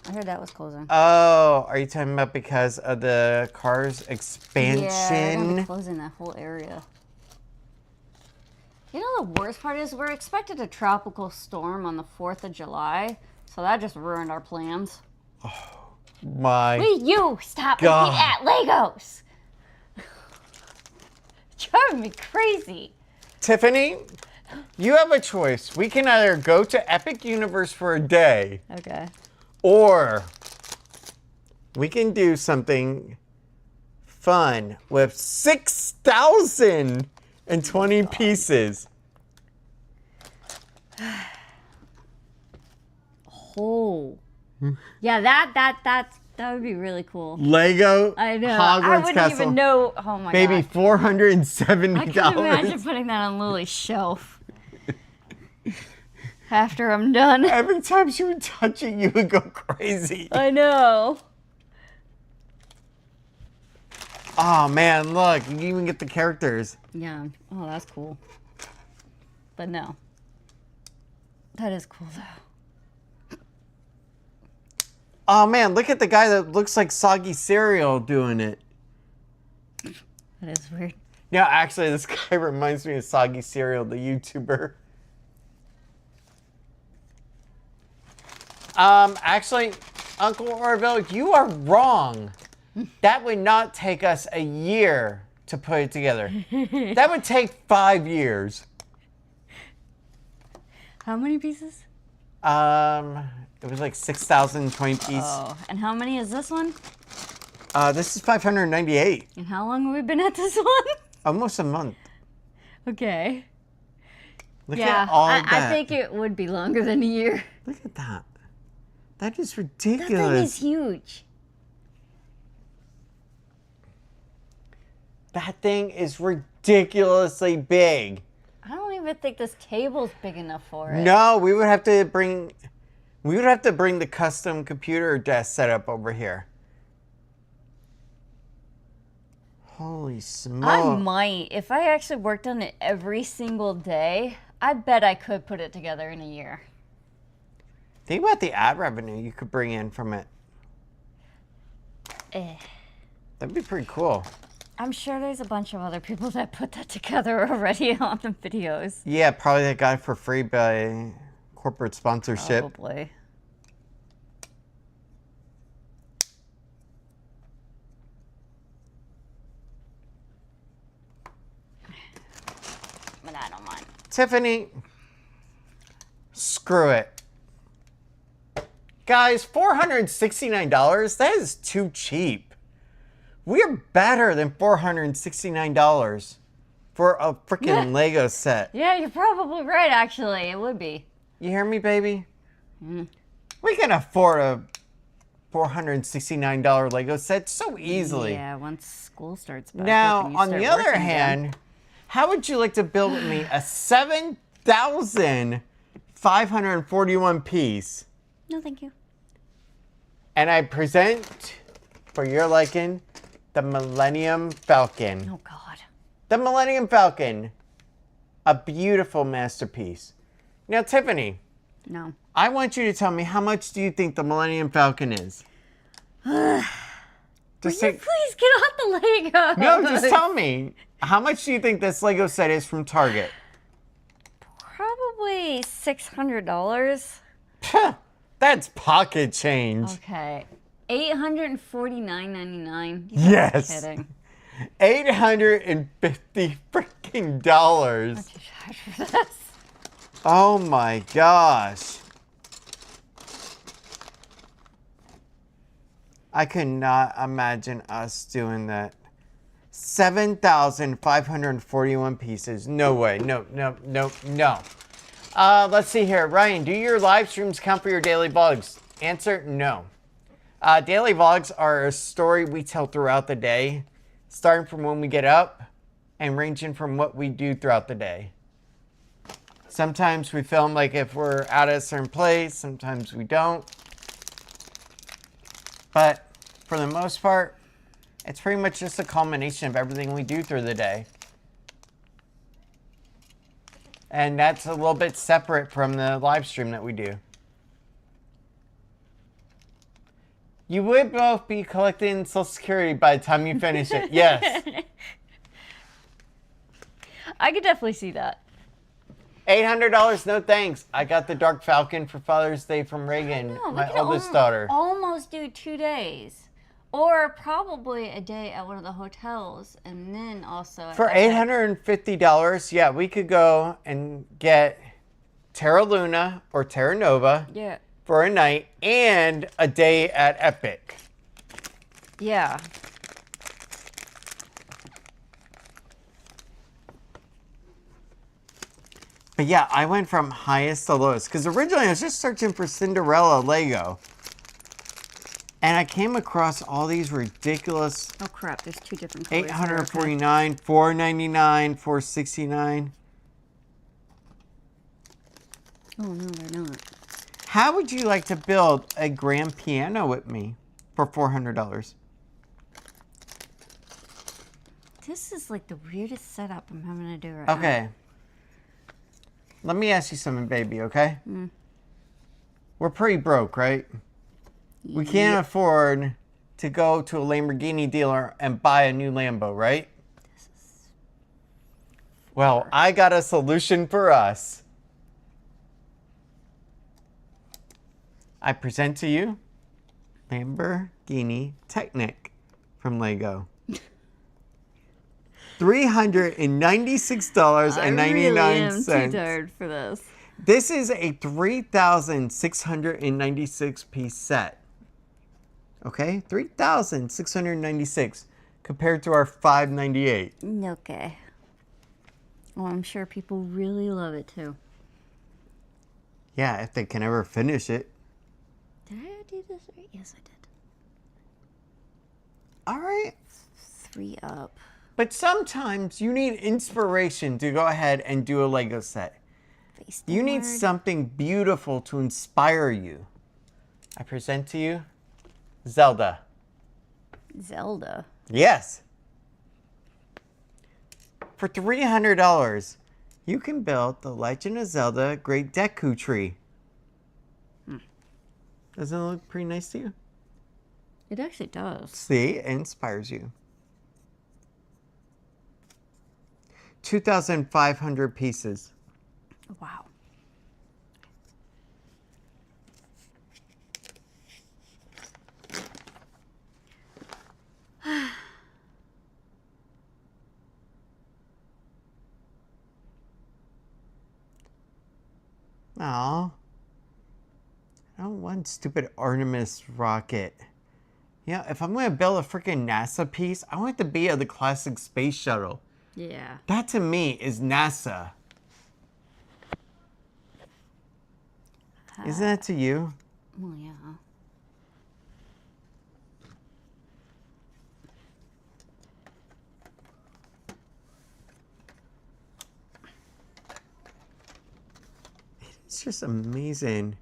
I heard that was closing. Oh, are you talking about because of the Cars expansion? Yeah, they're gonna be closing that whole area. You know the worst part is we're expected a tropical storm on the 4th of July, so that just ruined our plans. My You stop God. looking at Legos. Driving me crazy. Tiffany, you have a choice. We can either go to Epic Universe for a day, Okay. or we can do something fun with 6,020 pieces. Oh. Yeah, that would be really cool. Lego I know. Hogwarts I wouldn't Castle. even know. Oh my Maybe god. $470. I can imagine putting that on Lily's shelf. After I'm done. Every time she would touch it, you would go crazy. I know. Oh man, look, you can even get the characters. Yeah. Oh, that's cool. But no. That is cool though. Oh man, look at the guy that looks like soggy cereal doing it. That is weird. Yeah, actually, this guy reminds me of Soggy Cereal, the YouTuber. Actually, Uncle Orville, you are wrong. That would not take us a year to put it together. That would take 5 years. How many pieces? It was like 6,020 pieces. Oh, and how many is this one? This is 598. And how long have we been at this one? Almost a month. Okay. Look Yeah, at all that. I think it would be longer than a year. Look at that. That is That ridiculous. thing is huge. That thing is ridiculously big. I don't even think this table's big enough for it. No, we would have to bring the custom computer desk setup over here. Holy I smoke. might. If I actually worked on it every single day, I bet I could put it together in a year. Think about the ad revenue you could bring in from it. That'd be pretty cool. I'm sure there's a bunch of other people that put that together already on the videos. Yeah, probably that guy for free by corporate sponsorship. Probably. But I don't mind. Tiffany, screw it. Guys, $469, that is too cheap. We're better than $469 for a freaking Lego set. Yeah, you're probably right, actually. It would be. You hear me, baby? We can afford a $469 Lego set so easily. Yeah, once school starts back Now, up and you on start the other working again. hand, how would you like to build with me a 7,541 piece? No, thank you. And I present, for your liking, the Millennium Falcon. Oh, God. The Millennium Falcon, a beautiful masterpiece. Now, Tiffany, No. I want you to tell me, how much do you think the Millennium Falcon is? Will Just you say, please get off the Lego? no, just tell me. How much do you think this Lego set is from Target? Probably $600. That's pocket change. Okay. $849.99. Yes. Kidding. $850 freaking dollars. Too shy for this. Oh my gosh. I could not imagine us doing that. 7,541 pieces. No way. No. Let's see here. Ryan, do your live streams count for your daily vlogs? Answer, no. Daily vlogs are a story we tell throughout the day, starting from when we get up and ranging from what we do throughout the day. Sometimes we film like if we're out at a certain place, sometimes we don't. But for the most part, It's pretty much just a culmination of everything we do through the day. And that's a little bit separate from the live stream that we do. You would both be collecting Social Security by the time you finish it. Yes. I could definitely see that. $800, no thanks. I got the Dark Falcon for Father's Day from Reagan, my oldest daughter. Almost do 2 days. Or probably a day at one of the hotels, and then also... For $850, yeah, we could go and get Terra Luna or Terra Nova for a night and a day at Epic. Yeah. But yeah, I went from highest to lowest because originally I was just searching for Cinderella Lego. And I came across all these ridiculous... Oh crap, there's 2 different colors. $849, $499, $469. Oh no, they're not. How would you like to build a grand piano with me for $400? This is like the weirdest setup I'm having to do right now. Okay. Let me ask you something, baby, okay? We're pretty broke, right? We can't afford to go to a Lamborghini dealer and buy a new Lambo, right? Well, I got a solution for us. I present to you Lamborghini Technic from Lego. $396.99. I really am too tired for this. This is a 3,696 piece set. Okay, 3,696 compared to our 598. Okay. Well, I'm sure people really love it too. Yeah, if they can ever finish it. Did I do this right? Yes, I did. All right. 3 up. But sometimes you need inspiration to go ahead and do a Lego set. You need something beautiful to inspire you. I present to you Zelda. Zelda? Yes. For $300, you can build the Legend of Zelda Great Deku Tree. Doesn't it look pretty nice to you? It actually does. See, it inspires you. 2,500 pieces. Wow. Aw. I don't want stupid Artemis rocket. Yeah, if I'm going to build a freaking NASA piece, I want it to be of the classic space shuttle. Yeah. That to me is NASA. Isn't that to you? Well, yeah. It's just amazing.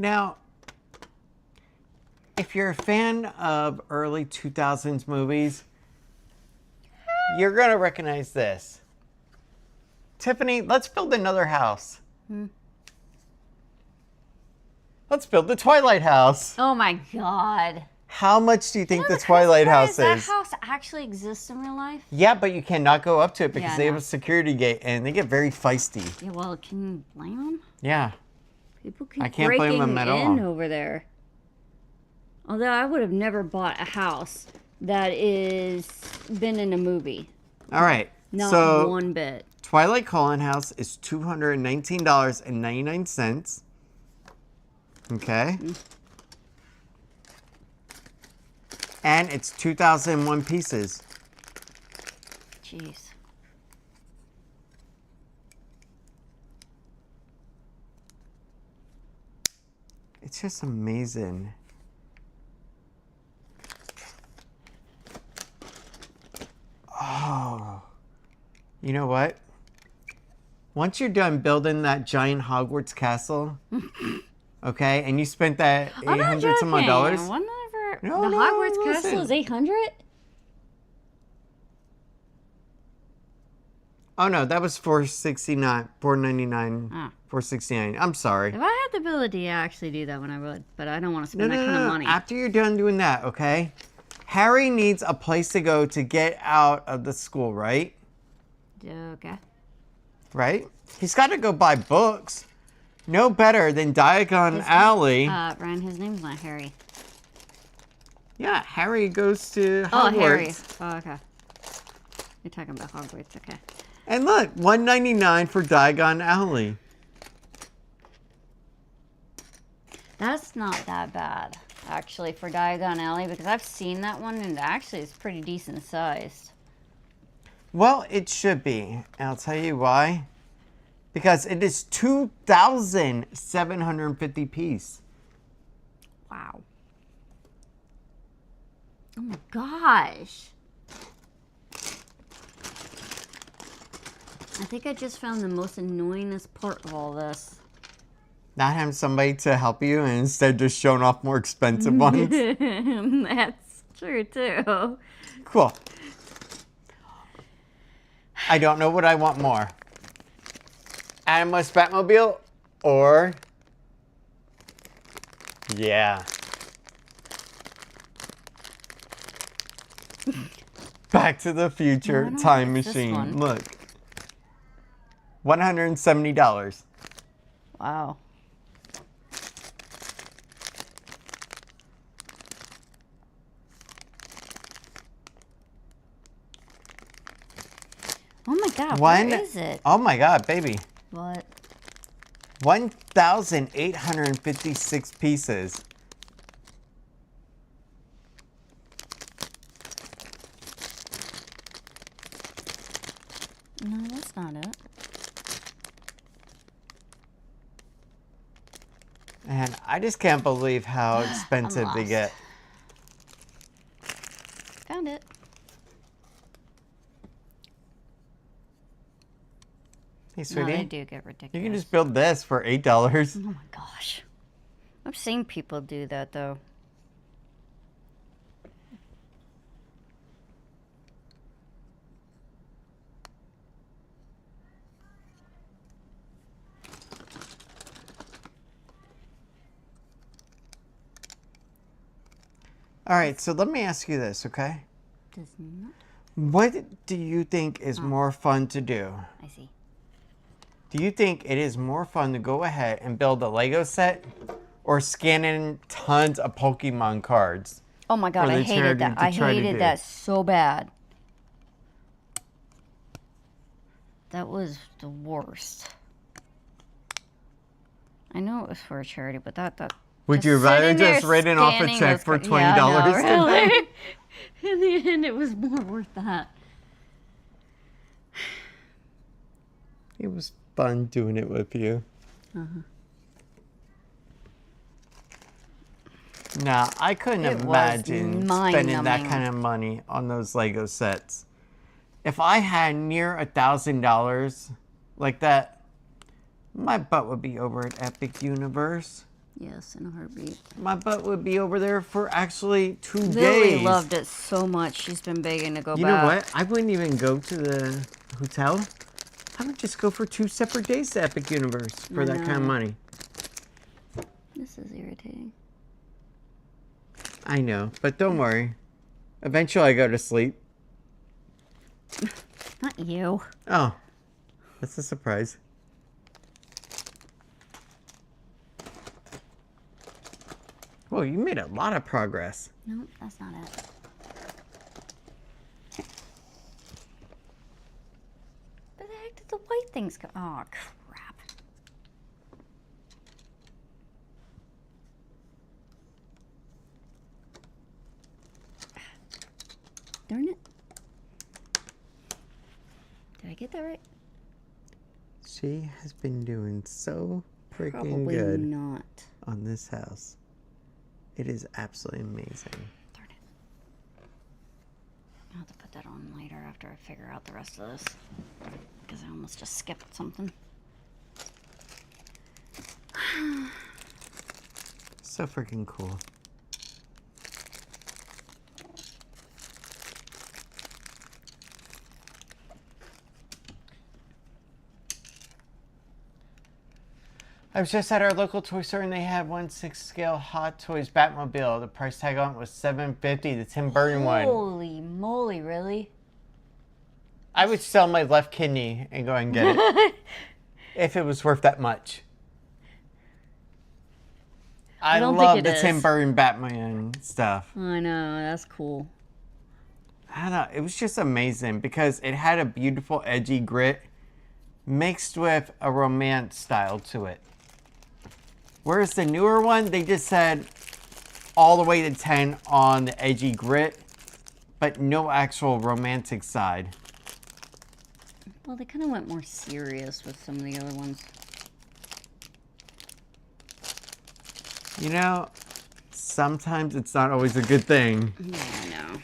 Now, if you're a fan of early 2000s movies, you're going to recognize this. Tiffany, let's build another house. Let's build the Twilight House. Oh my god. How much do you think the Twilight House is? Does that house actually exist in real life? Yeah, but you cannot go up to it because Yeah, I they have know. a security gate and they get very feisty. Yeah, well, can you blame them? Yeah. People keep I can't blame breaking them at in all. over there. Although I would have never bought a house that is been in a movie. All right. Not so one bit. Twilight Colin House is $219.99. Okay. And it's 2,001 pieces. Jeez. It's just amazing. Oh. You know what? Once you're done building that giant Hogwarts castle, Okay, and you spent that I'm not $800 some odd joking. dollars. Whenever No, the no, Hogwarts listen. Castle is 800. Oh no, that was $469, $499, Ah. $469. I'm sorry. If I had the ability to actually do that when I would, but I don't want to No, spend no, that no, kind of no. money. After you're done doing that, okay? Harry needs a place to go to get out of the school, right? Okay. Right? He's got to go buy books. No better than Diagon Alley. Ryan, his name's not Harry. Yeah, Harry goes to Hogwarts. Oh, Harry. Oh, okay. You're talking about Hogwarts, okay. And look, $1.99 for Diagon Alley. That's not that bad, actually, for Diagon Alley, because I've seen that one, and actually it's pretty decent sized. Well, it should be. And I'll tell you why. Because it is 2,750 piece. Wow. Oh my gosh. I think I just found the most annoyingest part of all this. Not having somebody to help you and instead just showing off more expensive ones. That's true too. Cool. I don't know what I want more. Animalist Batmobile or... Yeah. Back to the Future time machine. Look. $170. Wow. Oh my god, where is it? Oh my god, baby. What? 1,856 pieces. No, that's not it. And I just can't believe how expensive they lost. get. Found it. Hey, No, sweetie. they do get ridiculous. You can just build this for $8. Oh my gosh. I've seen people do that though. All right, so let me ask you this, okay? Does not. What do you think is more fun to do? I see. Do you think it is more fun to go ahead and build a Lego set or scan in tons of Pokemon cards? Oh my god, For I the hated charity that. to I try to hated do. that so bad. That was the worst. I know it was for a charity, but that Would you rather sitting there just written off a scanning check those for ca- $20 yeah, I know, to them? really? In the end, it was more worth that. It was fun doing it with you. Now, I couldn't It was imagine spending that mind-numbing. kind of money on those Lego sets. If I had near $1,000 like that, my butt would be over at Epic Universe. Yes, in a heartbeat. My butt would be over there for actually 2 Lily days. loved it so much. She's been begging to go back. You know what? I wouldn't even go to the hotel. I would just go for 2 separate days to Epic Universe for that kind of money. This is irritating. I know, but don't worry. Eventually I go to sleep. Not you. Oh, that's a surprise. Whoa, you made a lot of progress. No, that's not it. Where the heck did the white things go? Oh, crap. Darn it. Did I get that right? She has been doing so freaking Probably good not. on this house. It is absolutely amazing. Darn it. I'll have to put that on later after I figure out the rest of this. Because I almost just skipped something. So freaking cool. I was just at our local toy store and they had 1/6 scale Hot Toys Batmobile. The price tag on it was $750. The Tim Burton one. Holy moly, really? I would sell my left kidney and go and get it if it was worth that much. I don't love think the it Tim is. Burton Batman stuff. I know, that's cool. I don't know. It was just amazing because it had a beautiful edgy grit mixed with a romance style to it. Whereas the newer one, they just said all the way to 10 on the edgy grit, but no actual romantic side. Well, they kind of went more serious with some of the other ones. You know, sometimes it's not always a good thing. Yeah, I know.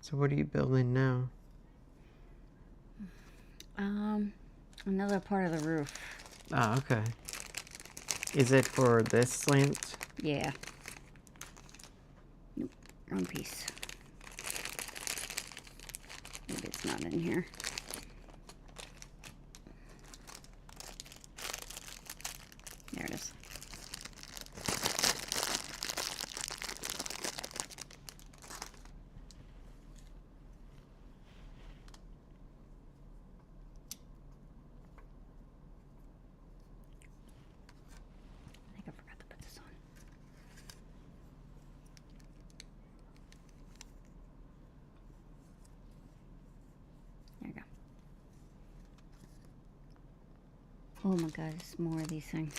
So what are you building now? Another part of the roof. Oh, okay. Is it for this slant? Yeah. Nope, wrong piece. Maybe it's not in here. There it is. I think I forgot to put this on. There you go. Oh my god, there's more of these things.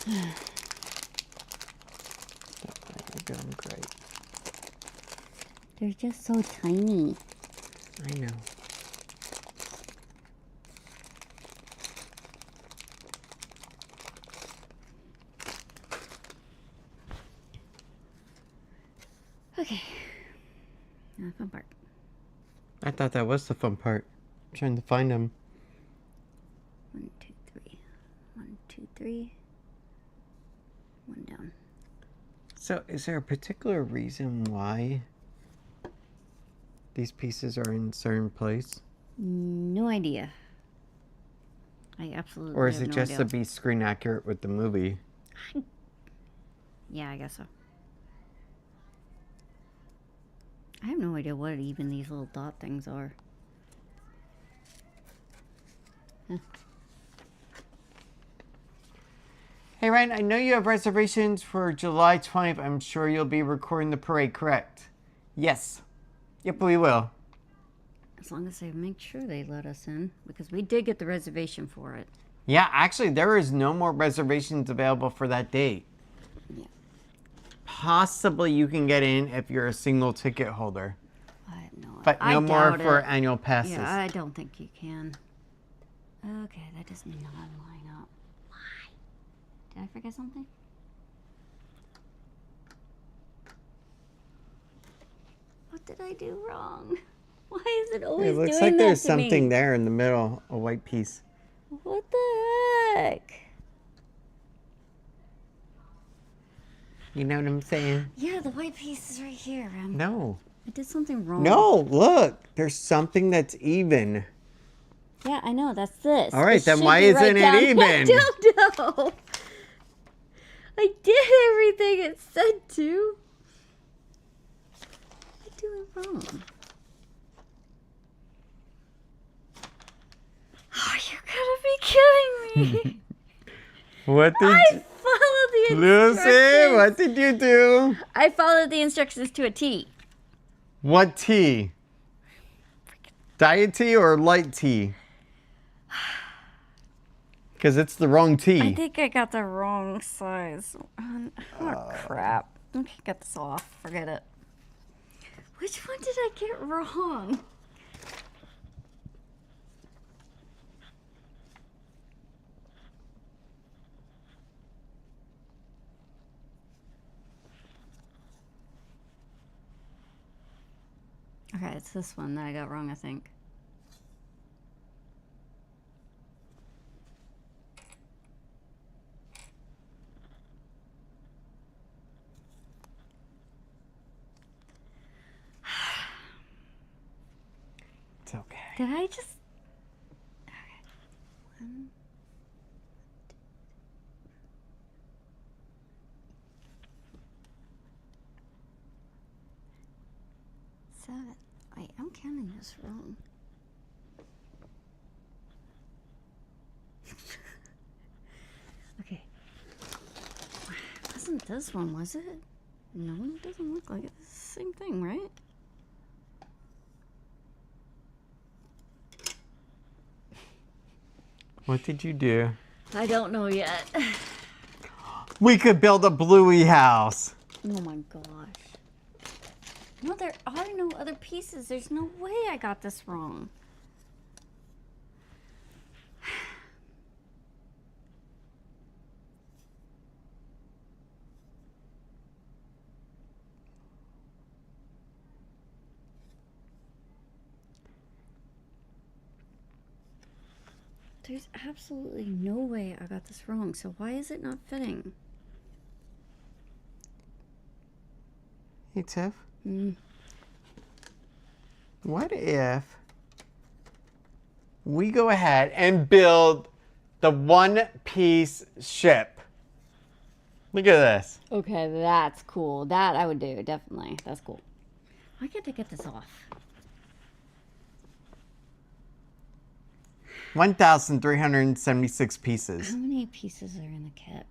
You're doing great. They're just so tiny. I know. Okay. Now the fun part. I thought that was the fun part. I'm trying to find them. 1, 2, 3. 1, 2, 3. One down. So, is there a particular reason why these pieces are in a certain place? No idea. I absolutely Or is have it no just idea. to be screen accurate with the movie? Yeah, I guess so. I have no idea what even these little dot things are. Hey Ryan, I know you have reservations for July 20th. I'm sure you'll be recording the parade, correct? Yes. Yep, we will. As long as they make sure they let us in, because we did get the reservation for it. Yeah, actually, there is no more reservations available for that date. Yeah. Possibly you can get in if you're a single ticket holder. I know. But I no more doubt for it. annual passes. Yeah, I don't think you can. Okay, that does not line up. Why? Did I forget something? What did I do wrong? Why is it always It looks doing like that there's to something me? there in the middle, a white piece. What the heck? You know what I'm saying? Yeah, the white piece is right here. No. I did something wrong. No, look. There's something that's even. Yeah, I know. That's this. All right, It then should why be isn't it down. even? I don't know. I did everything it said to. What did I do wrong? Oh, you gotta be kidding me. What did I followed the instructions. Lucy, what did you do? I followed the instructions to a T. What tea? Diet tea or light tea? Because it's the wrong tea. I think I got the wrong size. Oh, crap. Okay, get this off. Forget it. Which one did I get wrong? Okay, it's this one that I got wrong, I think. It's okay. Did I just... Okay. 1, 2, 7. Wait, I'm counting this wrong. Okay. Wasn't this one, was it? No, it doesn't look like it. It's the same thing, right? What did you do? I don't know yet. We could build a bluey house. Oh my gosh. No, there are no other pieces. There's no way I got this wrong. There's absolutely no way I got this wrong. So why is it not fitting? Hey, Tiff. Mm. What if we go ahead and build the one-piece ship? Look at this. Okay, that's cool. That I would do, definitely. That's cool. Why can't I get this off? 1,376 pieces. How many pieces are in the kit?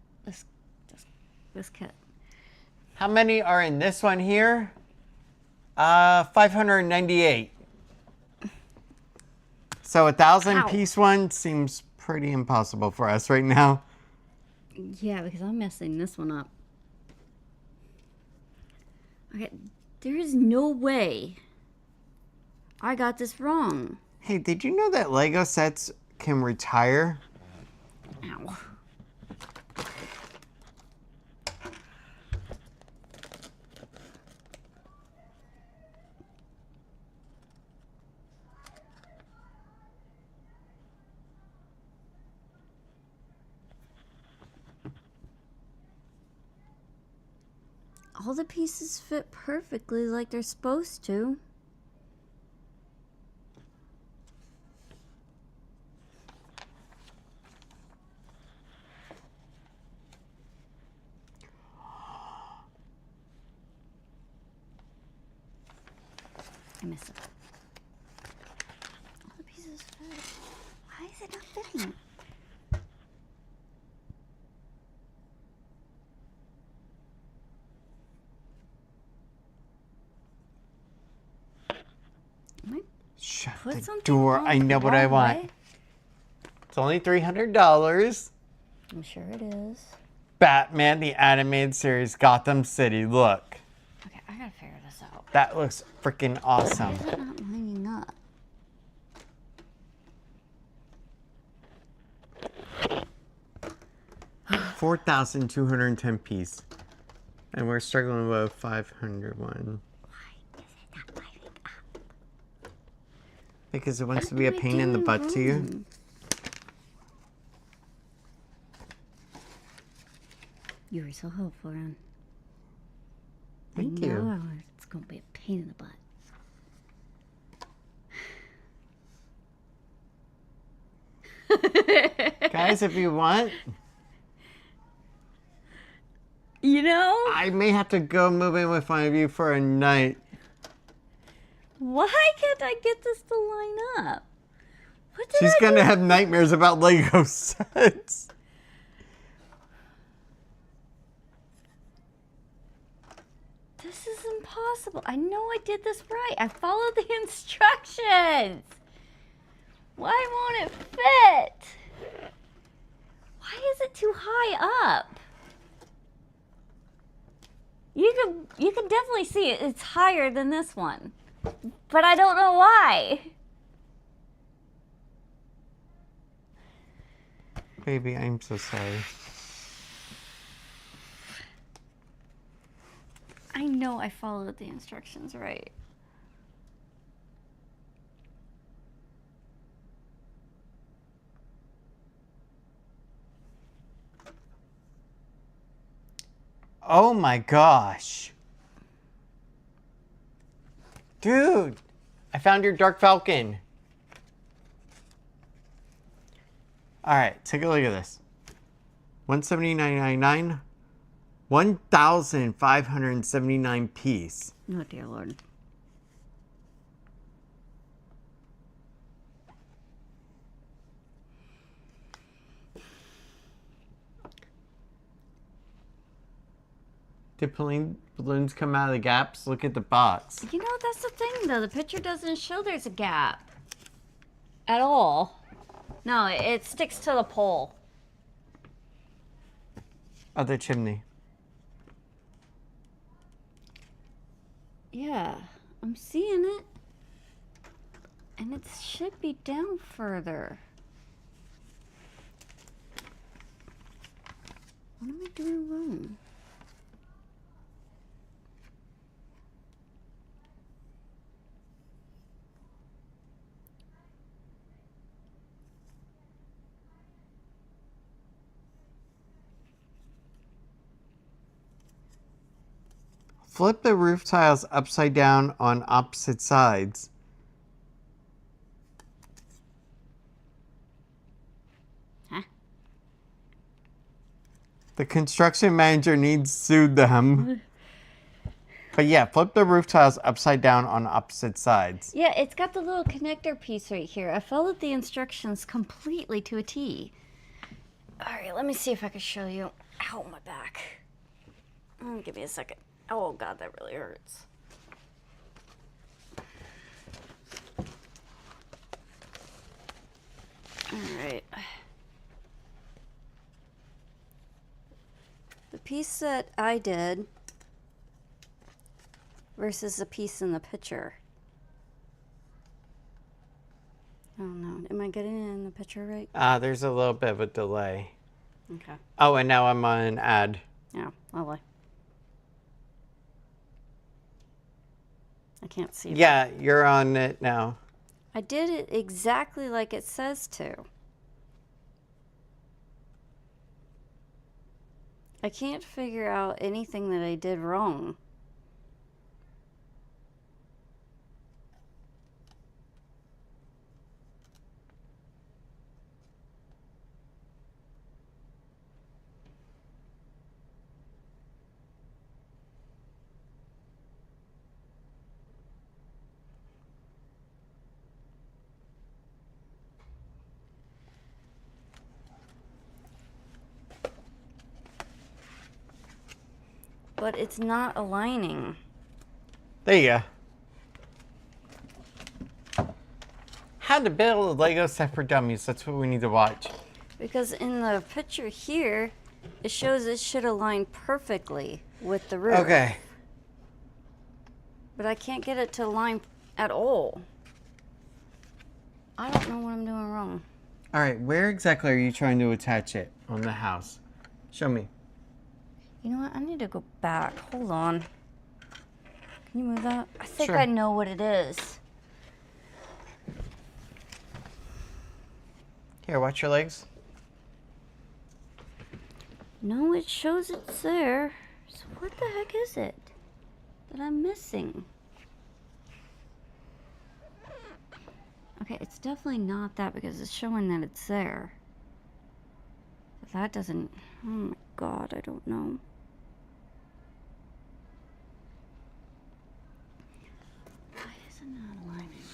This kit. How many are in this one here? 598. So 1,000-piece one seems pretty impossible for us right now. Yeah, because I'm messing this one up. Okay, there is no way I got this wrong. Hey, did you know that Lego sets can retire? Ow. All the pieces fit perfectly like they're supposed to. I missed it. All the pieces fit. Why is it not fitting? Shut Put the something door. on I know the what I wrong want. way? It's only $300. I'm sure it is. Batman, the animated series, Gotham City. Look. Okay, I gotta figure this out. That looks freaking awesome. Why is it not lining up? $4,210 piece. And we're struggling with a 500 one. Why is it not lining up? Because it wants to be a pain in the butt to you. You were so helpful, Ron. Thank I you. know it's gonna be a pain in the butt. Guys, if you want, You know? I may have to go move in with one of you for a night. Why can't I get this to line up? What did She's I gonna do? have nightmares about Lego sets. This is impossible. I know I did this right. I followed the instructions. Why won't it fit? Why is it too high up? You can definitely see it. It's higher than this one. But I don't know why. Baby, I'm so sorry. I know I followed the instructions right. Oh my gosh. Dude, I found your Dark Falcon. All right, take a look at this. 179.99, 1,579 piece. Oh dear Lord. Did balloons come out of the gaps? Look at the box. You know, that's the thing though. The picture doesn't show there's a gap at all. No, it sticks to the pole. Other chimney. Yeah, I'm seeing it. And it should be down further. What am I doing wrong? Flip the roof tiles upside down on opposite sides. Huh? The construction manager needs sued them. But yeah, flip the roof tiles upside down on opposite sides. Yeah, it's got the little connector piece right here. I followed the instructions completely to a T. All right, let me see if I can show you. Ow, my back. Give me a second. Oh, God, that really hurts. All right. The piece that I did versus the piece in the picture. Oh, no. Am I getting it in the picture right? There's a little bit of a delay. Okay. Oh, and now I'm on an ad. Yeah, lovely. I can't see that. Yeah, you're on it now. I did it exactly like it says to. I can't figure out anything that I did wrong. But it's not aligning. There you go. How to build a Lego set for dummies. That's what we need to watch. Because in the picture here, it shows it should align perfectly with the roof. Okay. But I can't get it to align at all. I don't know what I'm doing wrong. All right, where exactly are you trying to attach it on the house? Show me. You know what? I need to go back. Hold on. Can you move that? I think Sure. I know what it is. Here, watch your legs. No, it shows it's there. So what the heck is it that I'm missing? Okay, it's definitely not that because it's showing that it's there. But that doesn't... Oh my God, I don't know. Why is it not aligning?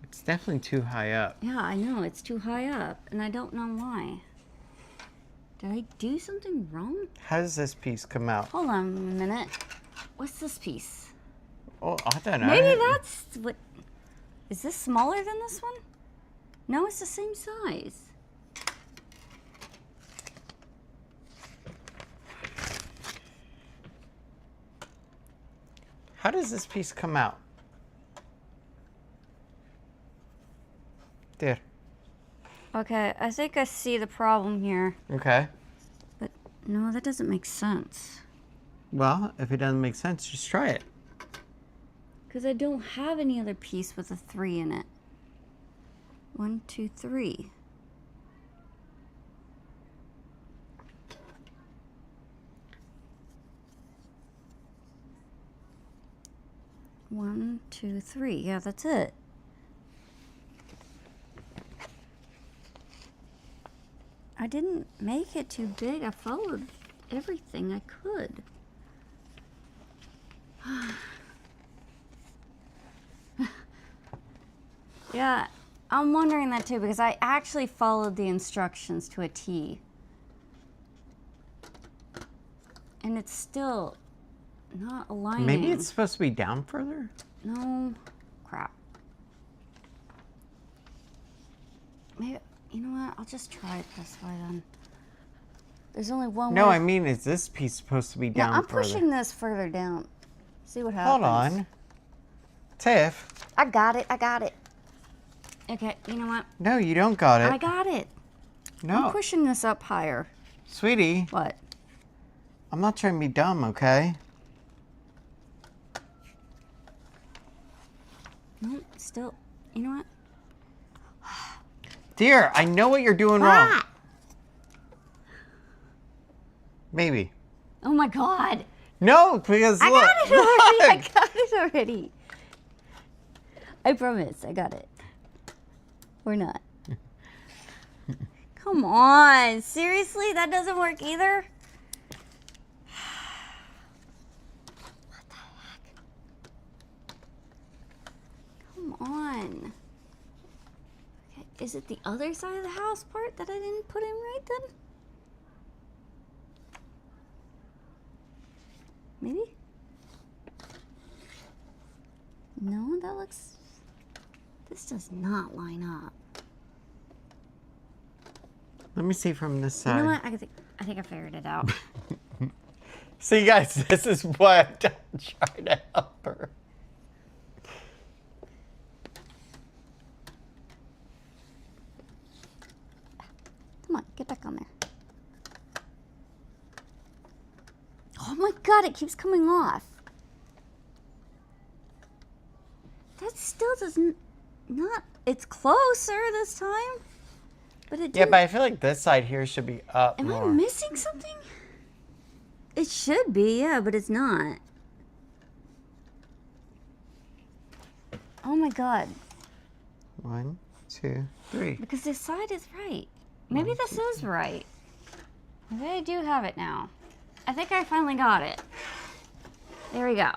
It's definitely too high up. Yeah, I know. It's too high up, and I don't know why. Did I do something wrong? How does this piece come out? Hold on a minute. What's this piece? Oh, I don't know. Maybe that's what... Is this smaller than this one? No, it's the same size. How does this piece come out? There. Okay, I think I see the problem here. Okay. But no, that doesn't make sense. Well, if it doesn't make sense, just try it. Because I don't have any other piece with a 3 in it. 1, 2, 3. One, two, three. Yeah, that's it. I didn't make it too big. I followed everything I could. Yeah, I'm wondering that too because I actually followed the instructions to a T. And it's still not aligning. Maybe it's supposed to be down further? No. Crap. Maybe, you know what? I'll just try it this way then. There's only one way. No, I mean, is this piece supposed to be down I'm further? pushing this further down. See what happens. Hold on. Tiff. I got it. I got it. Okay, you know what? No, you don't got it. I got it. No. I'm pushing this up higher. Sweetie, What? I'm not trying to be dumb, okay? No, still. You know what? Dear, I know what you're doing wrong. Maybe. Oh my god. No, because I look. got it already. I look. got it already. I promise. I got it. Or not. Come on. Seriously? That doesn't work either? What the heck? Come on. Okay. Is it the other side of the house part that I didn't put in right then? Maybe? No, that looks... This does not line up. Let me see from this side. You know what? I think I figured it out. See, guys, this is what I'm trying to help her. Come on, get back on there. Oh my god, it keeps coming off. That still doesn't... Not... It's closer this time. But it didn't... Yeah, but I feel like this side here should be up Am more. I missing something? It should be, yeah, but it's not. Oh my god. 1, 2, 3. Because this side is right. Maybe this is right. Maybe I do have it now. I think I finally got it. There we go.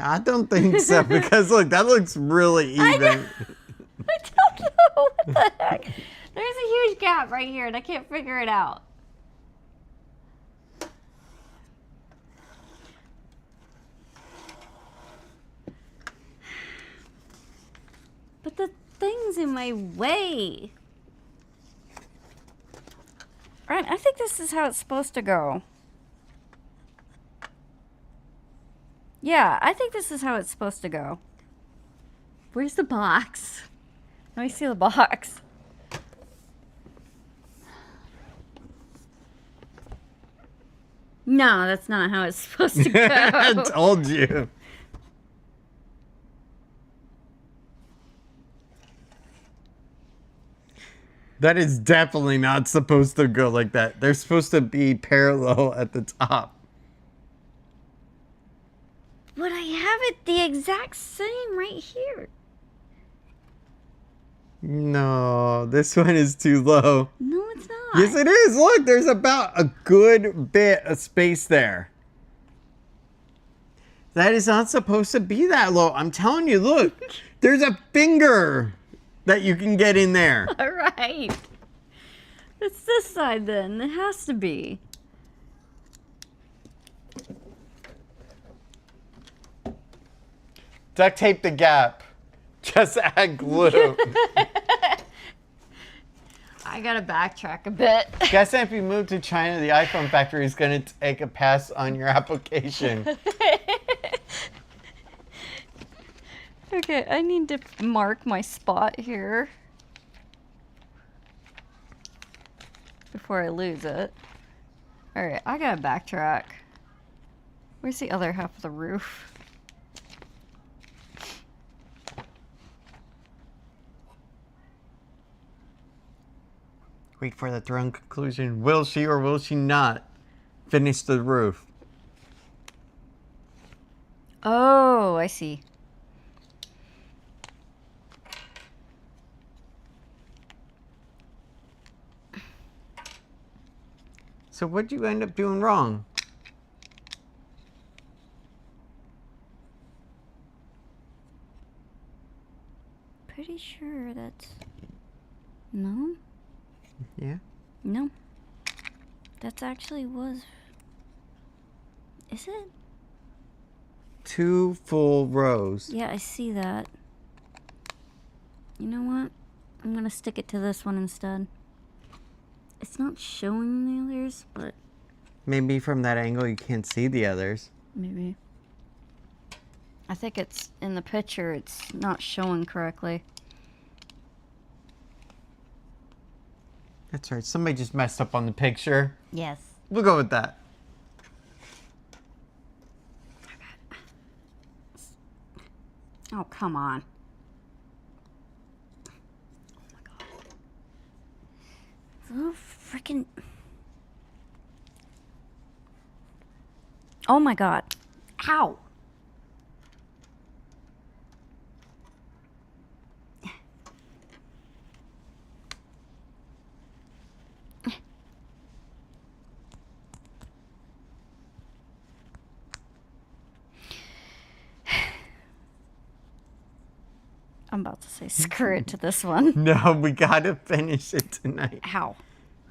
I don't think so, because look, that looks really even. I don't know what the heck. There's a huge gap right here and I can't figure it out. But the thing's in my way. Right, I think this is how it's supposed to go. Yeah, I think this is how it's supposed to go. Where's the box? Let me see the box. No, that's not how it's supposed to go. I told you. That is definitely not supposed to go like that. They're supposed to be parallel at the top. But I have it the exact same right here. No, this one is too low. No, it's not. Yes, it is. Look, there's about a good bit of space there. That is not supposed to be that low. I'm telling you, look, there's a finger that you can get in there. All right. It's this side then. It has to be. Duct tape the gap. Just add glue. I gotta backtrack a bit. Guess if you move to China, the iPhone factory is going to take a pass on your application. Okay, I need to mark my spot here before I lose it. Alright, I gotta backtrack. Where's the other half of the roof? Wait for the thrown conclusion. Will she or will she not finish the roof? Oh, I see. So what'd you end up doing wrong? Pretty sure that's... No? Yeah? No. That's actually was... Is it? 2 full rows. Yeah, I see that. You know what? I'm gonna stick it to this one instead. It's not showing the others, but Maybe from that angle you can't see the others. maybe. I think it's in the picture, it's not showing correctly. That's right. Somebody just messed up on the picture. Yes. We'll go with that. Oh, come on. Oh my god. Little freaking. Oh my god. Ow. I'm about to say screw it to this one. No, we gotta finish it tonight. How?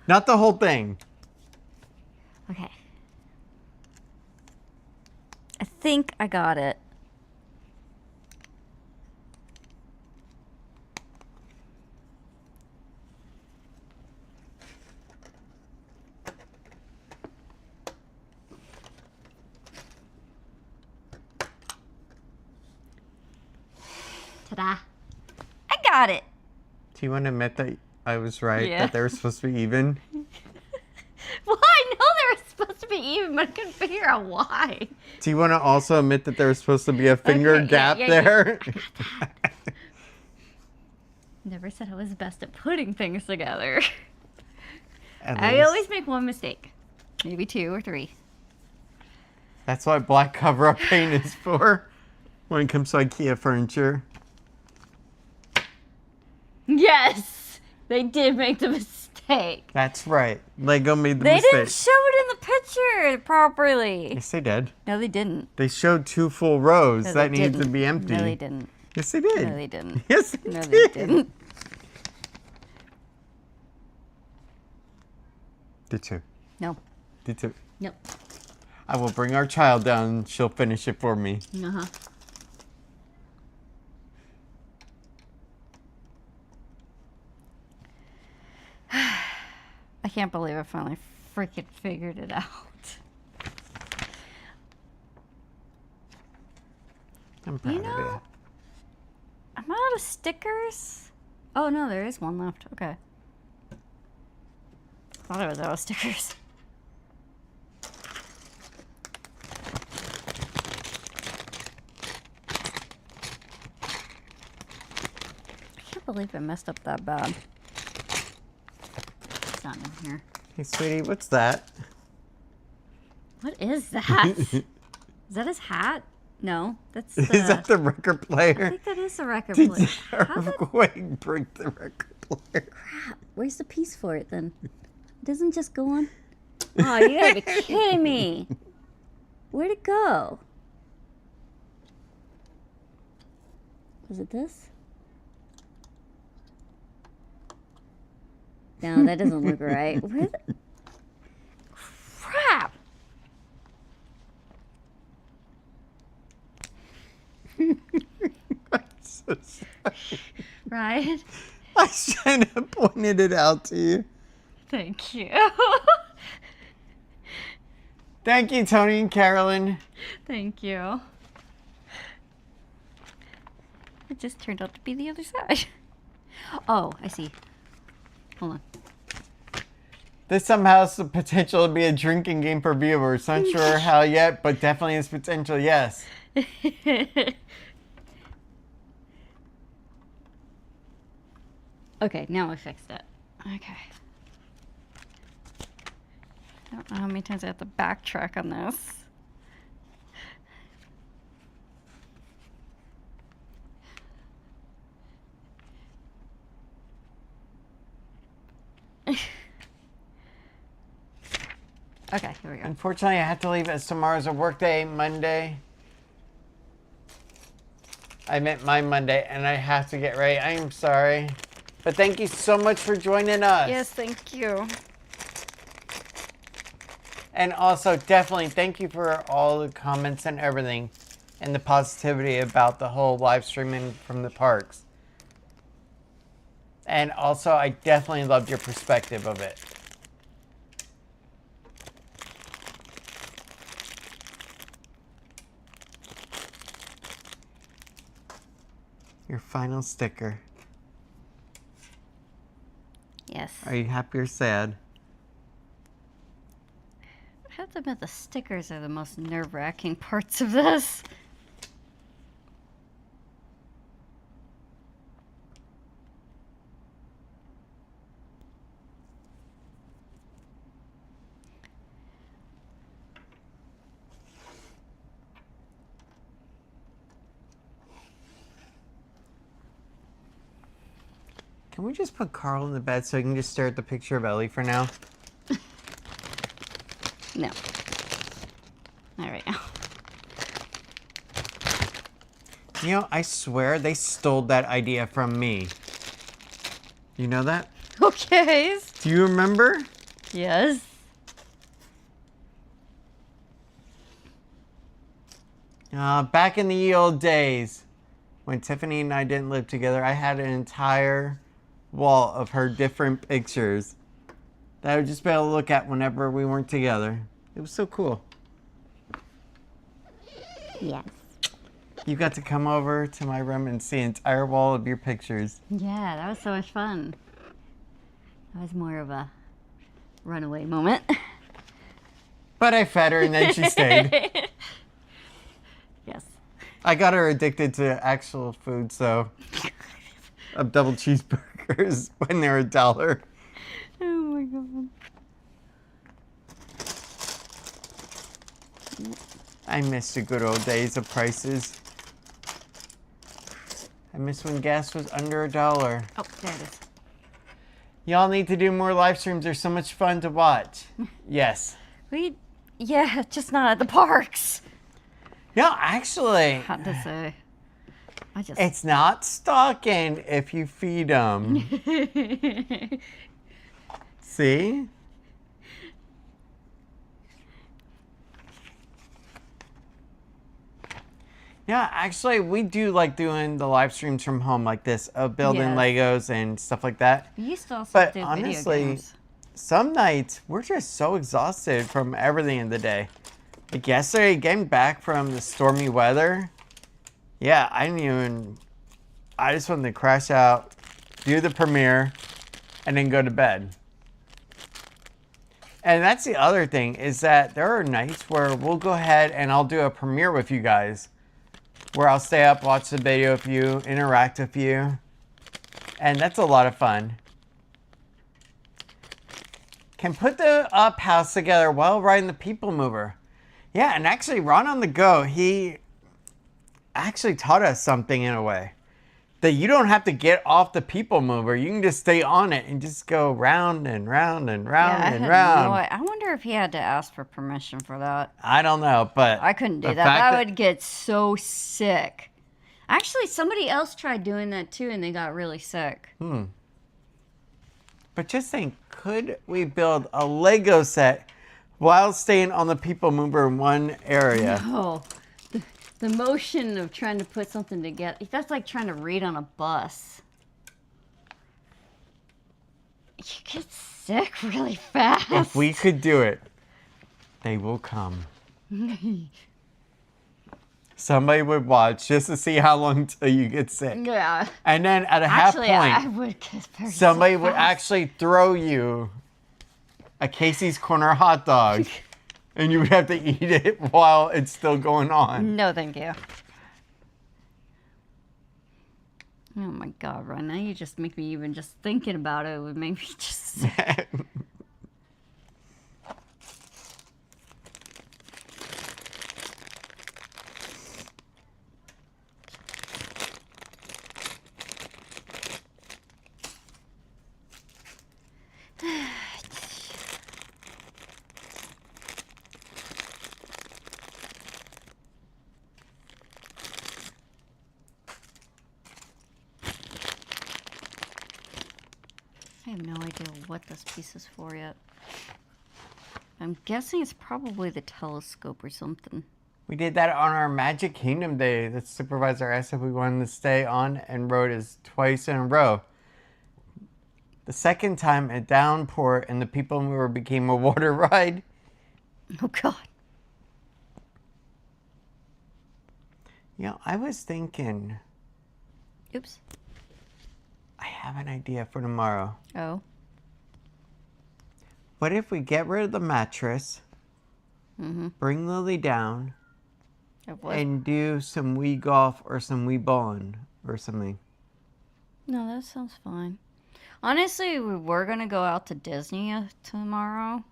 Not the whole thing. Okay. I think I got it. Ta-da. I got it. Do you want to admit that I was right, Yeah. that they were supposed to be even? Well, I know they were supposed to be even, but I couldn't figure out why. Do you want to also admit that there was supposed to be a finger Okay, yeah, gap yeah, there? Never said I was best at putting things together. At I least. always make one mistake. Maybe 2 or 3. That's what black cover-up paint is for when it comes to IKEA furniture. Yes! They did make the mistake. That's right. Lego made the They mistake. didn't show it in the picture properly. Yes, they did. No, they didn't. They showed 2 full rows No, that they needed to didn't. be empty. No, they didn't. Yes, they did. No, they didn't. Yes, they No, they did. didn't. Did too. No. Did too. Nope. I will bring our child down. She'll finish it for me. Uh-huh. I can't believe I finally freaking figured it out. I'm proud You of know, you. I'm out of stickers. Oh no, there is one left. Okay. Thought I was out of stickers. I can't believe I messed up that bad. It's not in here. Hey, sweetie, what's that? What is that? Is that his hat? No, that's the... Is that the record I player? think that is the record Did player. the How the earthquake break the record player? crap? Where's the piece for it then? It doesn't just go on? Oh, you gotta be kidding me. Where'd it go? Was it this? No, that doesn't look right. Where the... Crap! I'm so sorry. Right? I should have pointed it out to you. Thank you. Thank you, Tony and Carolyn. Thank you. It just turned out to be the other side. Oh, I see. Hold on. This somehow has the potential to be a drinking game for viewers. Not sure how yet, but definitely has potential, yes. Okay, now I fixed it. Okay. I don't know how many times I have to backtrack on this. Okay, here we go. Unfortunately, I have to leave as tomorrow's a work day, Monday. I meant my Monday, and I have to get ready. I am sorry. But thank you so much for joining us. Yes, thank you. And also, definitely, thank you for all the comments and everything. And the positivity about the whole live streaming from the parks. And also, I definitely loved your perspective of it. Your final sticker. Yes. Are you happy or sad? I have to admit the stickers are the most nerve-wracking parts of this. Can we just put Carl in the bed so he can just stare at the picture of Ellie for now? No. Not right now. You know, I swear they stole that idea from me. You know that? Okay. Do you remember? Yes. Back in the ye old days, when Tiffany and I didn't live together, I had an entire wall of her different pictures that I would just be able to look at whenever we weren't together. It was so cool. Yes. You got to come over to my room and see an entire wall of your pictures. Yeah, that was so much fun. That was more of a runaway moment. But I fed her and then she stayed. Yes. I got her addicted to actual food, so of double cheeseburgers when they were $1. Oh my god. I miss the good old days of prices. I miss when gas was under $1. Oh, there it is. Y'all need to do more live streams. They're so much fun to watch. Yes. Yeah, just not at the parks. No, actually, Hard to say. it's not stalking if you feed them. See? Yeah, actually, we do like doing the live streams from home like this, of building Yes. Legos and stuff like that. We used to also But do honestly, video games. some nights we're just so exhausted from everything in the day. Like yesterday, getting back from the stormy weather, yeah, I just wanted to crash out, do the premiere, and then go to bed. And that's the other thing, is that there are nights where we'll go ahead and I'll do a premiere with you guys, where I'll stay up, watch the video with you, interact with you, and that's a lot of fun. Can put the up house together while riding the people mover. Yeah, and actually Ron on the Go, he actually taught us something in a way. That you don't have to get off the people mover. You can just stay on it and just go round and round and round and round. I wonder if he had to ask for permission for that. I don't know, but I couldn't do the that. fact That would get so sick. Actually, somebody else tried doing that too, and they got really sick. But But just think, could we build a Lego set while staying on the people mover in one area? No. The motion of trying to put something together, that's like trying to read on a bus. You get sick really fast. If we could do it, they will come. Somebody would watch just to see how long till you get sick. Yeah. And then at a Actually, half I point, would get very somebody sick would fast. actually throw you a Casey's Corner hot dog. And you would have to eat it while it's still going on. No, thank you. Oh my God, Ron, now you just make me even just thinking about it would make me just sick. I have no idea what this piece is for yet. I'm guessing it's probably the telescope or something. We did that on our Magic Kingdom day. The supervisor asked if we wanted to stay on and rode us twice in a row. The second time, a downpour and the people mover became a water ride. Oh God. You know, I was thinking, Oops. I have an idea for tomorrow. Oh. What if we get rid of the mattress, bring Lily down, and do some Wii golf or some Wii bowling or something? No, that sounds fine. Honestly, we were going to go out to Disney tomorrow,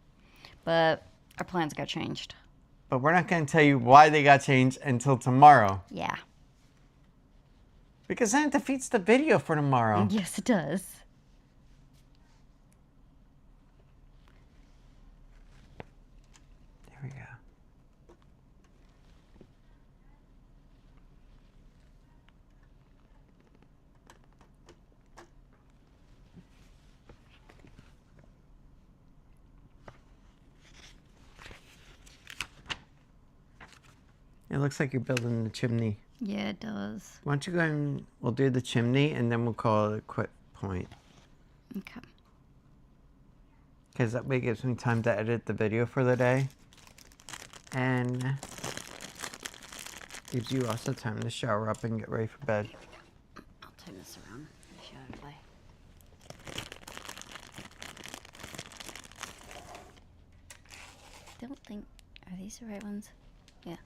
but our plans got changed. But we're not going to tell you why they got changed until tomorrow. Yeah. Because then it defeats the video for tomorrow. Yes, it does. There we go. It looks like you're building the chimney. Yeah, it does. Why don't you go ahead and we'll do the chimney and then we'll call it a quit point. Okay. Because that way it gives me time to edit the video for the day. And gives you also time to shower up and get ready for bed. I'll turn this around. Show everybody. Don't think. Are these the right ones? Yeah.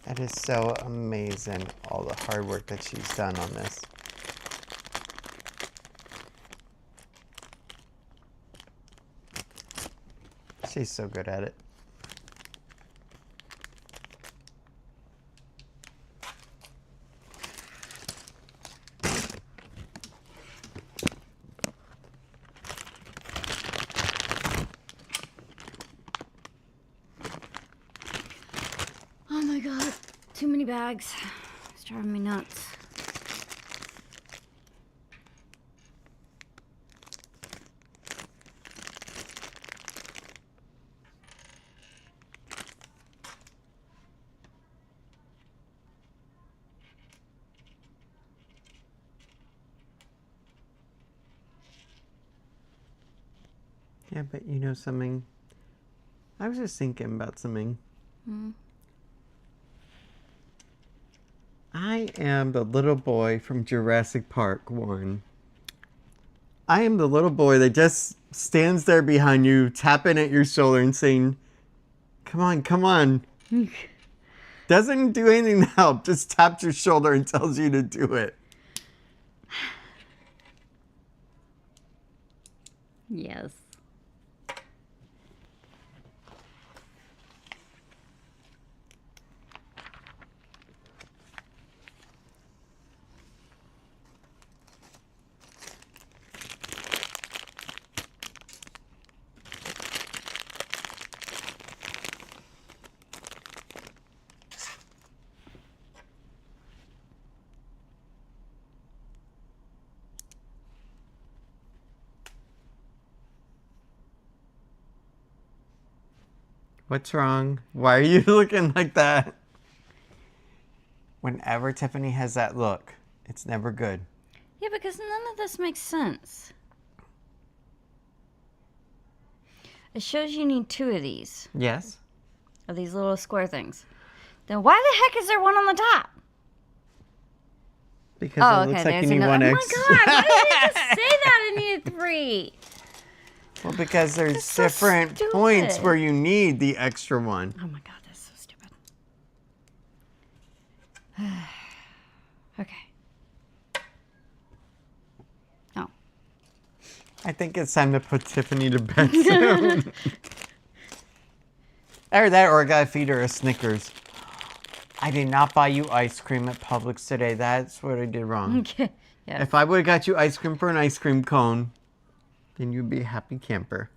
That is so amazing, all the hard work that she's done on this. She's so good at it. Oh my God. Too many bags. It's driving me nuts. Yeah, but you know something? I was just thinking about something. I am the little boy from Jurassic Park 1. I am the little boy that just stands there behind you, tapping at your shoulder and saying, "Come on, come on." Doesn't do anything to help, just taps your shoulder and tells you to do it. Yes. What's wrong? Why are you looking like that? Whenever Tiffany has that look, it's never good. Yeah, because none of this makes sense. It shows you need 2 of these. Yes. Of these little square things. Then why the heck is there one on the top? Because it looks like you need one extra. Oh my god, why did you just say that? I needed 3. Well, because there's That's so different points stupid. where you need the extra one. Oh my god, that's so stupid. Okay. Oh. I think it's time to put Tiffany to bed soon. Either that or I gotta feed her a Snickers. I did not buy you ice cream at Publix today. That's what I did wrong. Okay. Yeah. If I would have got you ice cream for an ice cream cone, then you'd be a happy camper.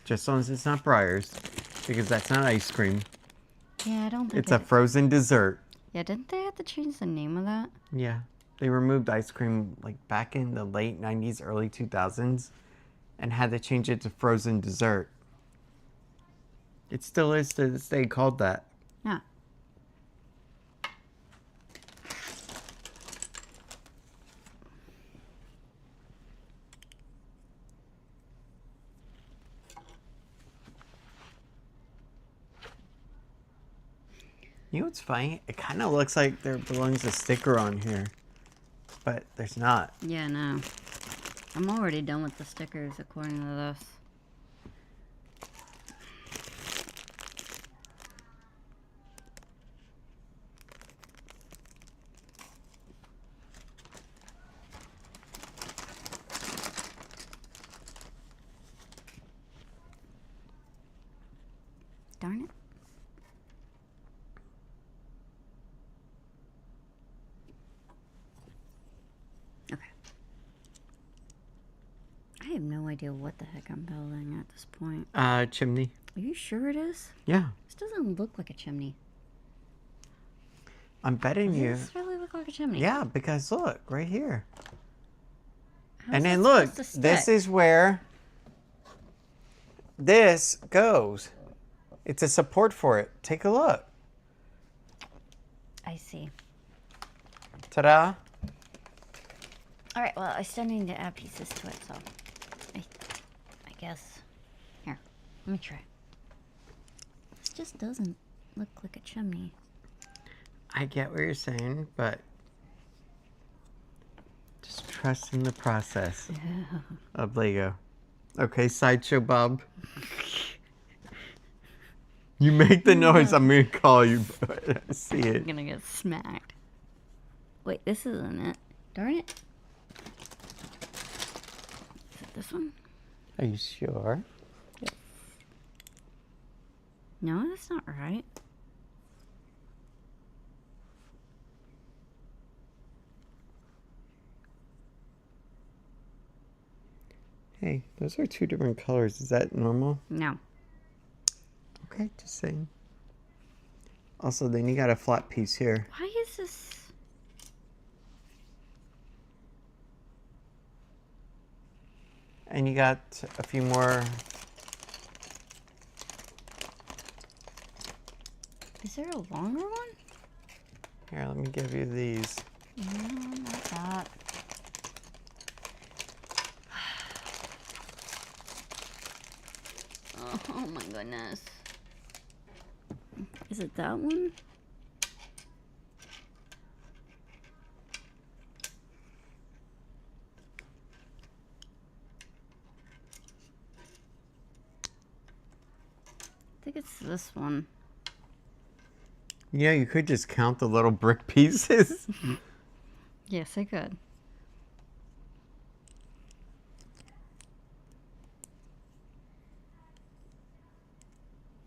Just as long as it's not Breyers, because that's not ice cream. Yeah, I don't think It's a frozen dessert. Yeah, didn't they have to change the name of that? Yeah. They removed ice cream like back in the late 90s, early 2000s, and had to change it to frozen dessert. It still is to this day called that. Yeah. You know what's funny? It kind of looks like there belongs a sticker on here, but there's not. Yeah, no. I'm already done with the stickers according to this. Darn it. Okay. I have no idea what the heck I'm building at this point. Chimney. Are you sure it is? Yeah. This doesn't look like a chimney. I'm betting you. Does this really look like a chimney? Yeah, because look, right here. How's And then that look, supposed to this stick? is where this goes. It's a support for it. Take a look. I see. Ta-da. All right, well, I still need to add pieces to it, so I guess. Here, let me try. This just doesn't look like a chimney. I get what you're saying, but just trust in the process of Lego. Okay, Sideshow Bob. You make the noise, I'm gonna call you, but I see it. I'm gonna get smacked. Wait, this isn't it. Darn it. Is it this one? Are you sure? No, that's not right. Hey, those are 2 different colors. Is that normal? No. Okay, just saying. Also, then you got a flat piece here. Why is this? And you got a few more. Is there a longer one? Here, let me give you these. No, not that. Oh my goodness. Is it that one? I think it's this one. Yeah, you could just count the little brick pieces. Yes, I could.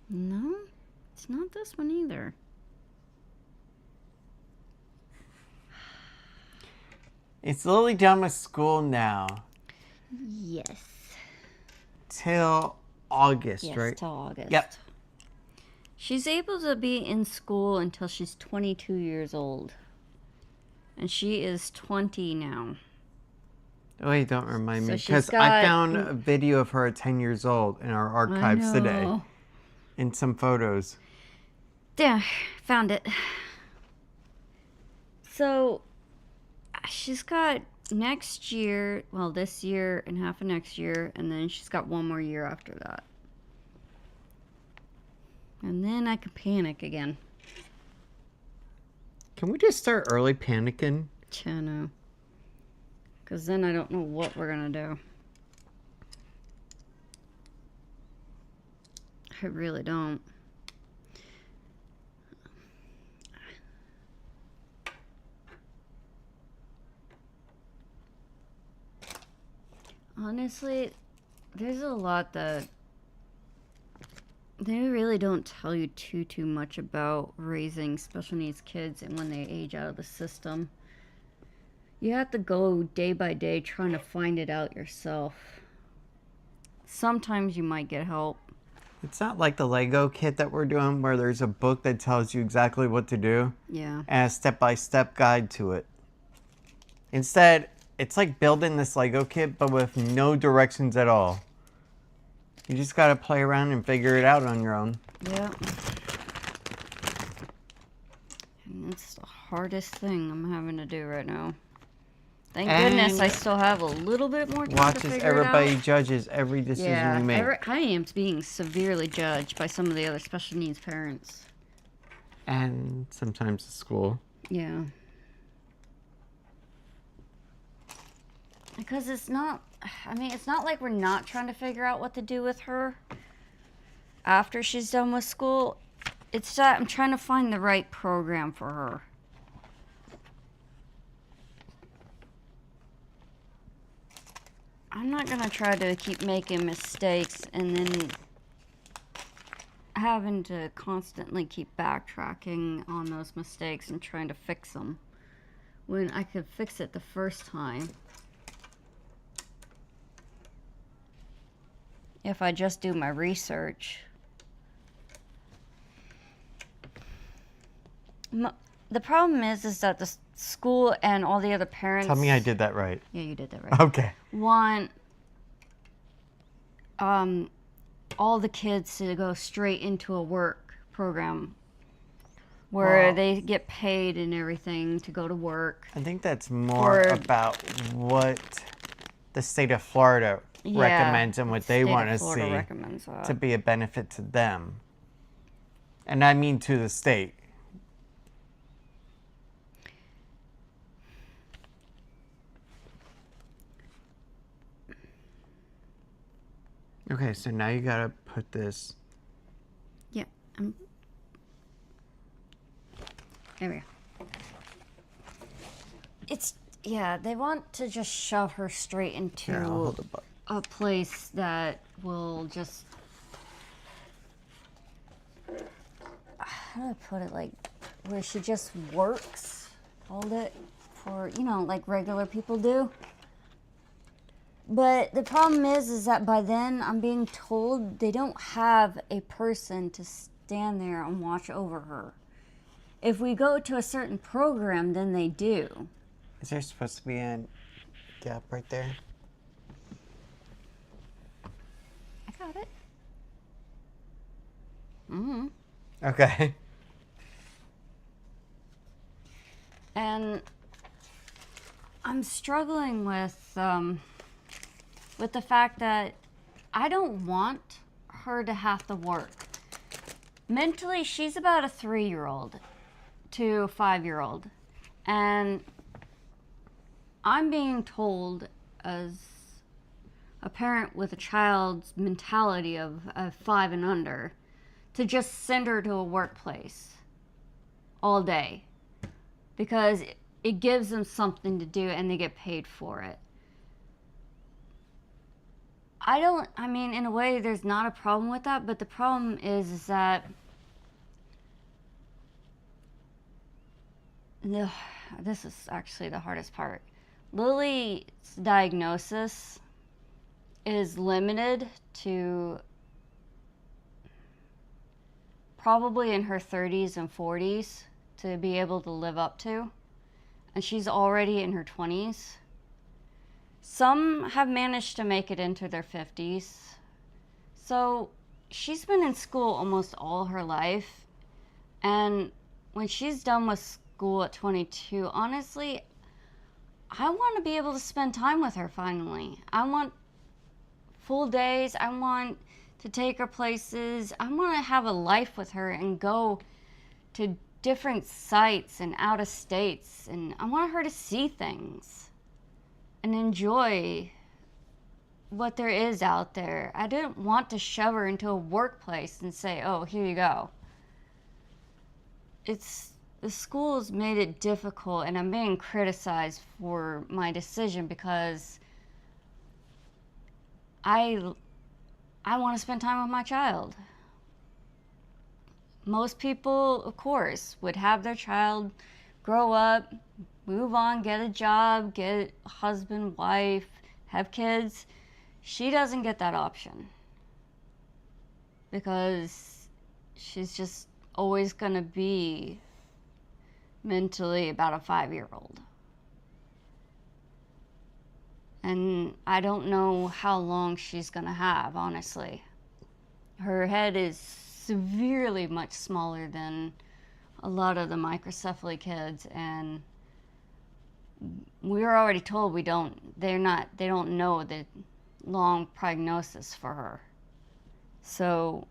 No, it's not this one either. It's Lily done with school now. Yes. Till August, Yes, right? till August. Yep. She's able to be in school until she's 22 years old. And she is 20 now. Oh, wait, don't remind So me. she's Because I got- found a video of her at 10 years old in our archives today. know. In some photos. Yeah, found it. So she's got next year, well, this year and half of next year, and then she's got one more year after that. And then I could panic again. Can we just start early panicking? I know. Because then I don't know what we're going to do. I really don't. Honestly, there's a lot that they really don't tell you too much about raising special needs kids and when they age out of the system. You have to go day by day trying to find it out yourself. Sometimes you might get help. It's not like the Lego kit that we're doing where there's a book that tells you exactly what to do. Yeah. And a step-by-step guide to it. Instead, it's like building this Lego kit but with no directions at all. You just gotta play around and figure it out on your own. Yeah. And it's the hardest thing I'm having to do right now. Thank goodness I still have a little bit more time Watch to as figure everybody it out. judges every decision you make. I am being severely judged by some of the other special needs parents. And sometimes the school. Yeah. Because it's not like we're not trying to figure out what to do with her after she's done with school. It's that I'm trying to find the right program for her. I'm not going to try to keep making mistakes and then having to constantly keep backtracking on those mistakes and trying to fix them when I could fix it the first time. If I just do my research. The problem is that the school and all the other parents... Tell me I did that right. Yeah, you did that right. Okay. Want all the kids to go straight into a work program where they get paid and everything to go to work. I think that's more about what the state of Florida recommends and what they want to see to be a benefit to them. And I mean to the state. Okay, so now you gotta put this. Yeah. There we go. They want to just shove her straight into Here, I'll hold the book. A place that will just, how do I put it, like where she just works all day for, like regular people do. But the problem is that by then I'm being told they don't have a person to stand there and watch over her. If we go to a certain program, then they do. Is there supposed to be a gap right there? I got it. Mm-hmm. Okay. And I'm struggling with the fact that I don't want her to have to work. Mentally, she's about a 3-year-old to a 5-year-old. And I'm being told as a parent with a child's mentality of 5 and under to just send her to a workplace all day because it gives them something to do and they get paid for it. In a way, there's not a problem with that, but the problem is that this is actually the hardest part. Lily's diagnosis is limited to probably in her 30s and 40s to be able to live up to. and she's already in her 20s. Some have managed to make it into their 50s. So she's been in school almost all her life. And when she's done with school at 22, honestly, I want to be able to spend time with her finally. I want full days. I want to take her places. I want to have a life with her and go to different sites and out of states. And I want her to see things and enjoy what there is out there. I didn't want to shove her into a workplace and say, oh, here you go. The school's made it difficult, and I'm being criticized for my decision because I want to spend time with my child. Most people, of course, would have their child grow up, move on, get a job, get a husband, wife, have kids. She doesn't get that option because she's just always going to be mentally about a 5-year-old. And I don't know how long she's going to have, honestly. Her head is severely much smaller than a lot of the microcephaly kids, and we were already told they don't know the long prognosis for her. So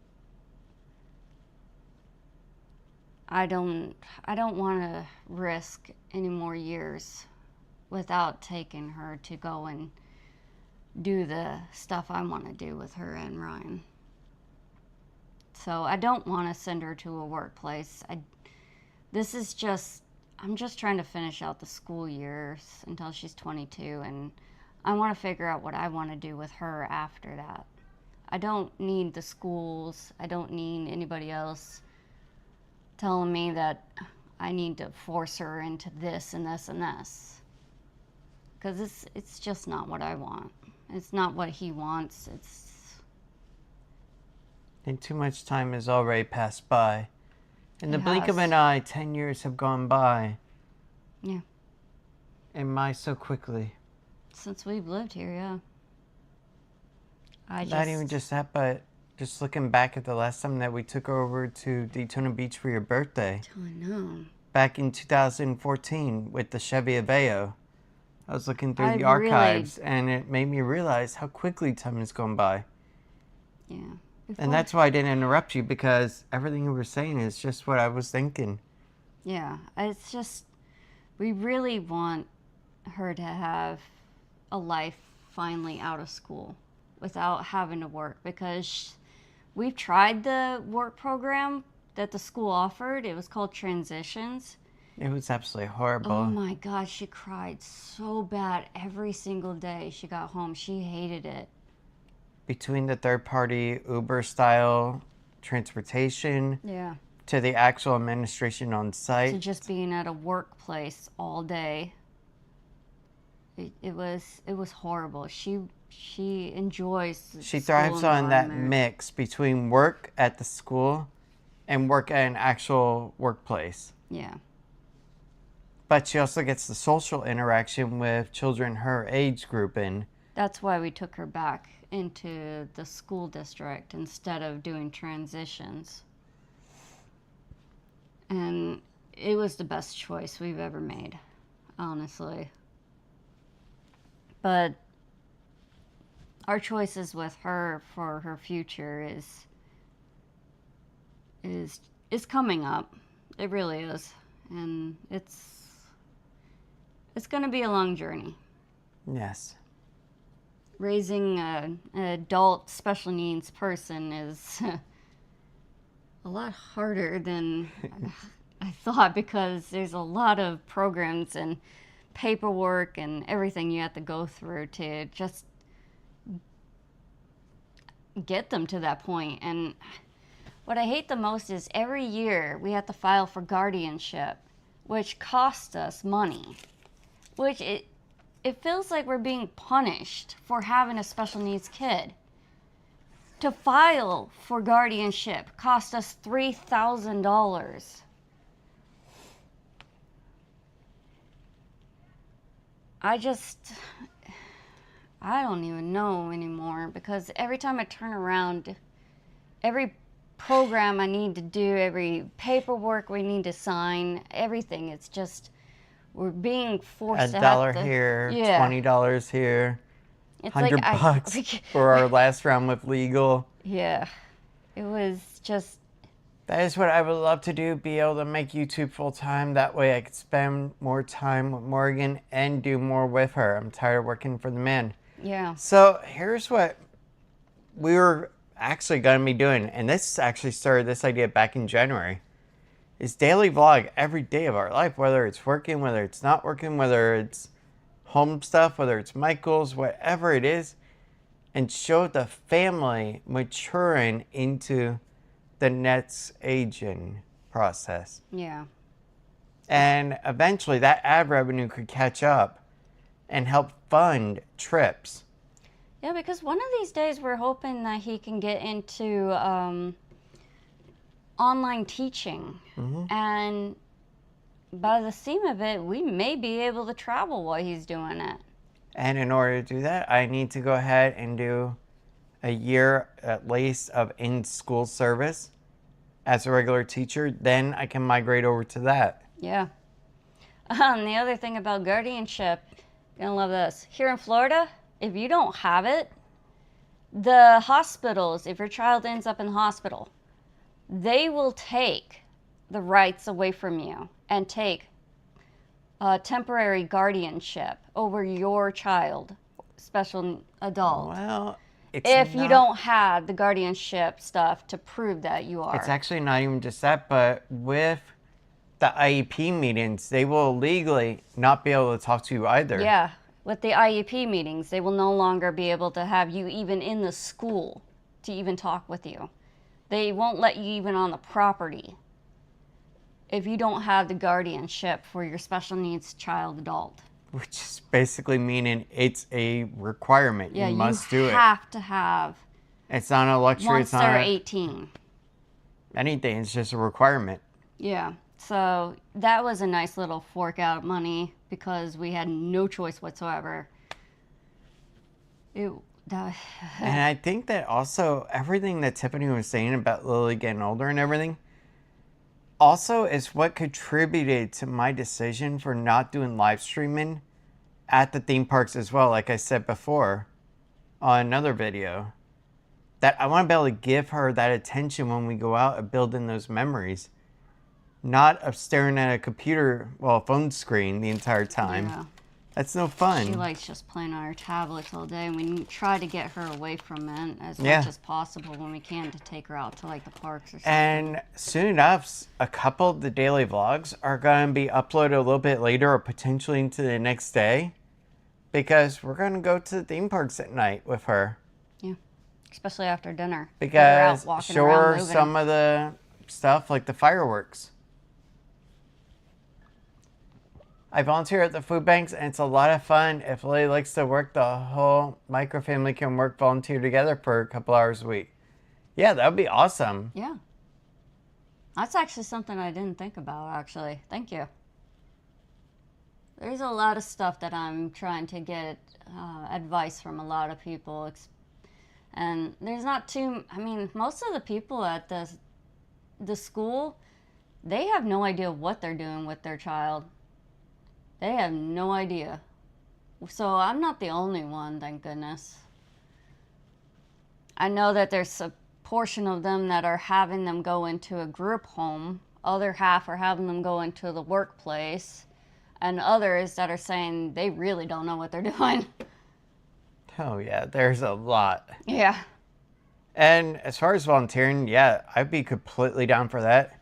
I don't want to risk any more years without taking her to go and do the stuff I want to do with her and Ryan. So I don't want to send her to a workplace. I'm just trying to finish out the school years until she's 22, and I want to figure out what I want to do with her after that. I don't need the schools. I don't need anybody else telling me that I need to force her into this and this and this. Because it's just not what I want. It's not what he wants. And too much time has already passed by. In the blink of has. an eye, 10 years have gone by. Yeah. And my so quickly. Since we've lived here, yeah. Not even just that, but just looking back at the last time that we took her over to Daytona Beach for your birthday. I know. Back in 2014 with the Chevy Aveo. I was looking through the archives, and it made me realize how quickly time has gone by. Yeah. And that's why I didn't interrupt you, because everything you were saying is just what I was thinking. Yeah. It's just, we really want her to have a life finally out of school without having to work, because we've tried the work program that the school offered. It was called Transitions. It was absolutely horrible. Oh my gosh, she cried so bad every single day she got home. She hated it. Between the third-party Uber-style transportation, Yeah, to the actual administration on to site, just being at a workplace all day. It was horrible. She enjoys. she school thrives on that environment. mix between work at the school and work at an actual workplace. Yeah. But she also gets the social interaction with children her age group in. That's why we took her back into the school district instead of doing transitions. And it was the best choice we've ever made, honestly. But our choices with her for her future is coming up. It really is. And it's going to be a long journey. Yes. Raising an adult special needs person is a lot harder than I thought, because there's a lot of programs and paperwork and everything you have to go through to just get them to that point. And what I hate the most is every year we have to file for guardianship, which costs us money, which it feels like we're being punished for having a special needs kid. To file for guardianship cost us $3,000. I don't even know anymore, because every time I turn around, every program I need to do, every paperwork we need to sign, everything, it's just, we're being forced to have $1 to... here, Yeah. $20 here, It's $100 like for our last round with legal. Yeah. It was just... That is what I would love to do, be able to make YouTube full time. That way I could spend more time with Morgan and do more with her. I'm tired of working for the man. Yeah. So here's what we were actually going to be doing. And this actually started this idea back in January. Is daily vlog every day of our life. Whether it's working, whether it's not working, whether it's home stuff, whether it's Michael's, whatever it is. And show the family maturing into the next aging process. Yeah. And eventually that ad revenue could catch up and help fund trips. Yeah, because one of these days we're hoping that he can get into online teaching. Mm-hmm. And by the seam of it, we may be able to travel while he's doing it. And in order to do that, I need to go ahead and do a year at least of in-school service as a regular teacher. Then I can migrate over to that. Yeah. The other thing about guardianship, you're gonna love this. Here in Florida, if you don't have it, the hospitals, if your child ends up in the hospital, they will take the rights away from you and take temporary guardianship over your child, special adult. Well, if you don't have the guardianship stuff to prove that you are. It's actually not even just that, but with the IEP meetings, they will legally not be able to talk to you either. Yeah, with the IEP meetings, they will no longer be able to have you even in the school to even talk with you. They won't let you even on the property if you don't have the guardianship for your special needs child adult. Which is basically meaning it's a requirement. Yeah, you must do it. You have to have. It's not a luxury. Once it's not they're 18. Anything. It's just a requirement. Yeah. So that was a nice little fork out money because we had no choice whatsoever. And I think that also everything that Tiffany was saying about Lily getting older and everything also is what contributed to my decision for not doing live streaming at the theme parks as well. Like I said before on another video, that I want to be able to give her that attention when we go out and building those memories. Not of staring at a computer, well, a phone screen the entire time. Yeah. That's no fun. She likes just playing on her tablets all day, and we try to get her away from it as much as possible when we can to take her out to like the parks or something. And soon enough, a couple of the daily vlogs are going to be uploaded a little bit later or potentially into the next day because we're going to go to the theme parks at night with her. Yeah, especially after dinner. Because show her some of the stuff like the fireworks. I volunteer at the food banks, and it's a lot of fun. If Lily likes to work, the whole microfamily can volunteer together for a couple hours a week. Yeah, that would be awesome. Yeah. That's actually something I didn't think about, actually. Thank you. There's a lot of stuff that I'm trying to get advice from a lot of people. And there's not too... I mean, most of the people at the school, they have no idea what they're doing with their child. They have no idea. So I'm not the only one, thank goodness. I know that there's a portion of them that are having them go into a group home. Other half are having them go into the workplace. And others that are saying they really don't know what they're doing. Oh, yeah, there's a lot. Yeah. And as far as volunteering, yeah, I'd be completely down for that.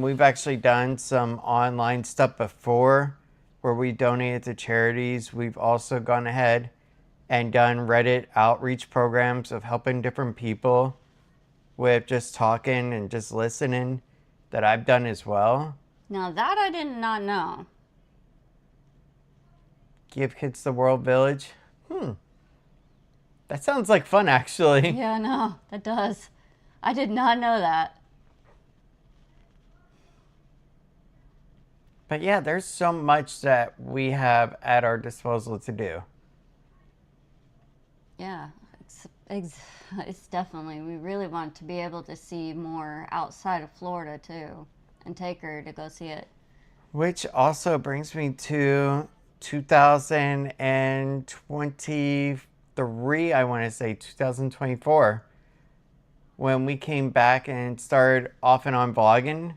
We've actually done some online stuff before where we donated to charities. We've also gone ahead and done Reddit outreach programs of helping different people with just talking and just listening that I've done as well. Now that I did not know. Give Kids the World Village. That sounds like fun, actually. Yeah, no, that does. I did not know that. But yeah, there's so much that we have at our disposal to do. Yeah, it's definitely, we really want to be able to see more outside of Florida too, and take her to go see it. Which also brings me to 2023, I want to say 2024, when we came back and started off and on vlogging,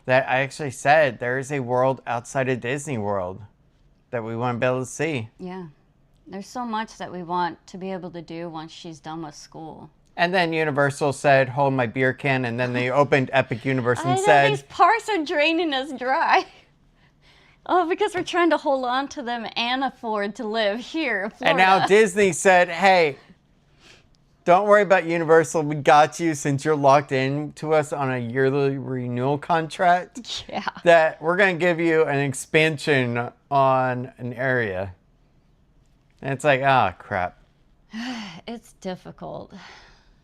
that I actually said there is a world outside of Disney World that we want to be able to see. Yeah. There's so much that we want to be able to do once she's done with school. And then Universal said, hold my beer can, and then they opened Epic Universe and I know, said... these parks are draining us dry. Oh, because we're trying to hold on to them and afford to live here in Florida. And now Disney said, hey, don't worry about Universal. We got you since you're locked in to us on a yearly renewal contract. Yeah. That we're going to give you an expansion on an area. And it's like, ah, crap. It's difficult.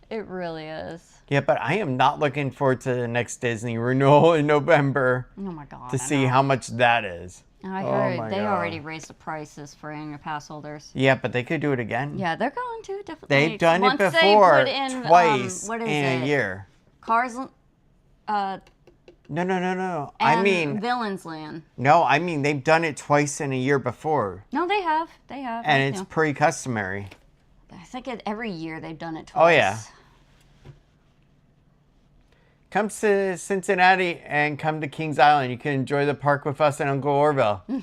It really is. Yeah, but I am not looking forward to the next Disney renewal in November. Oh my God. To see how much that is. I Oh heard my they God. already raised the prices for annual pass holders. Yeah, but they could do it again. Yeah, they're going to, definitely. They've done it Once they before, put in, twice what is in a it? year. Cars, No. I and mean, Villains Land. no, I mean, they've done it twice in a year before. No, they have. They have. And I it's know. pretty customary. I think every year they've done it Oh, twice. yeah. Come to Cincinnati and come to Kings Island. You can enjoy the park with us and Uncle Orville. You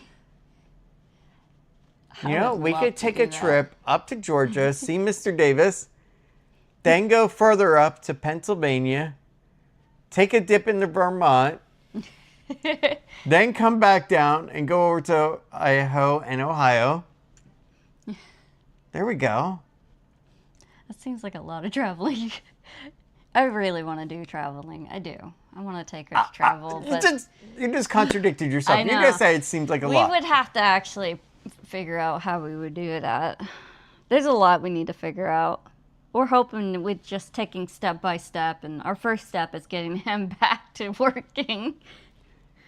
know, would we love could to take do a that. trip up to Georgia, see Mr. Davis, then go further up to Pennsylvania, take a dip into Vermont, then come back down and go over to Idaho and Ohio. There we go. That seems like a lot of traveling. I really want to do traveling. I do. I want to take her to travel. You But just contradicted yourself. I You know. just said it seems like a we lot. would have to actually figure out how we would do that. There's a lot we need to figure out. We're hoping with just taking step by step, and our first step is getting him back to working.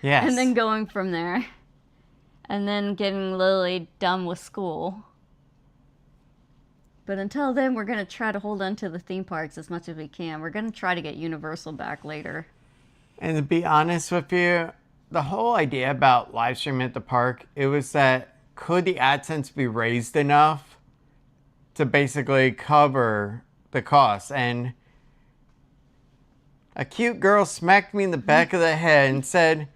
Yes. And then going from there. And then getting Lily done with school. But until then, we're going to try to hold on to the theme parks as much as we can. We're going to try to get Universal back later. And to be honest with you, the whole idea about live streaming at the park, it was that could the AdSense be raised enough to basically cover the costs? And a cute girl smacked me in the back of the head and said,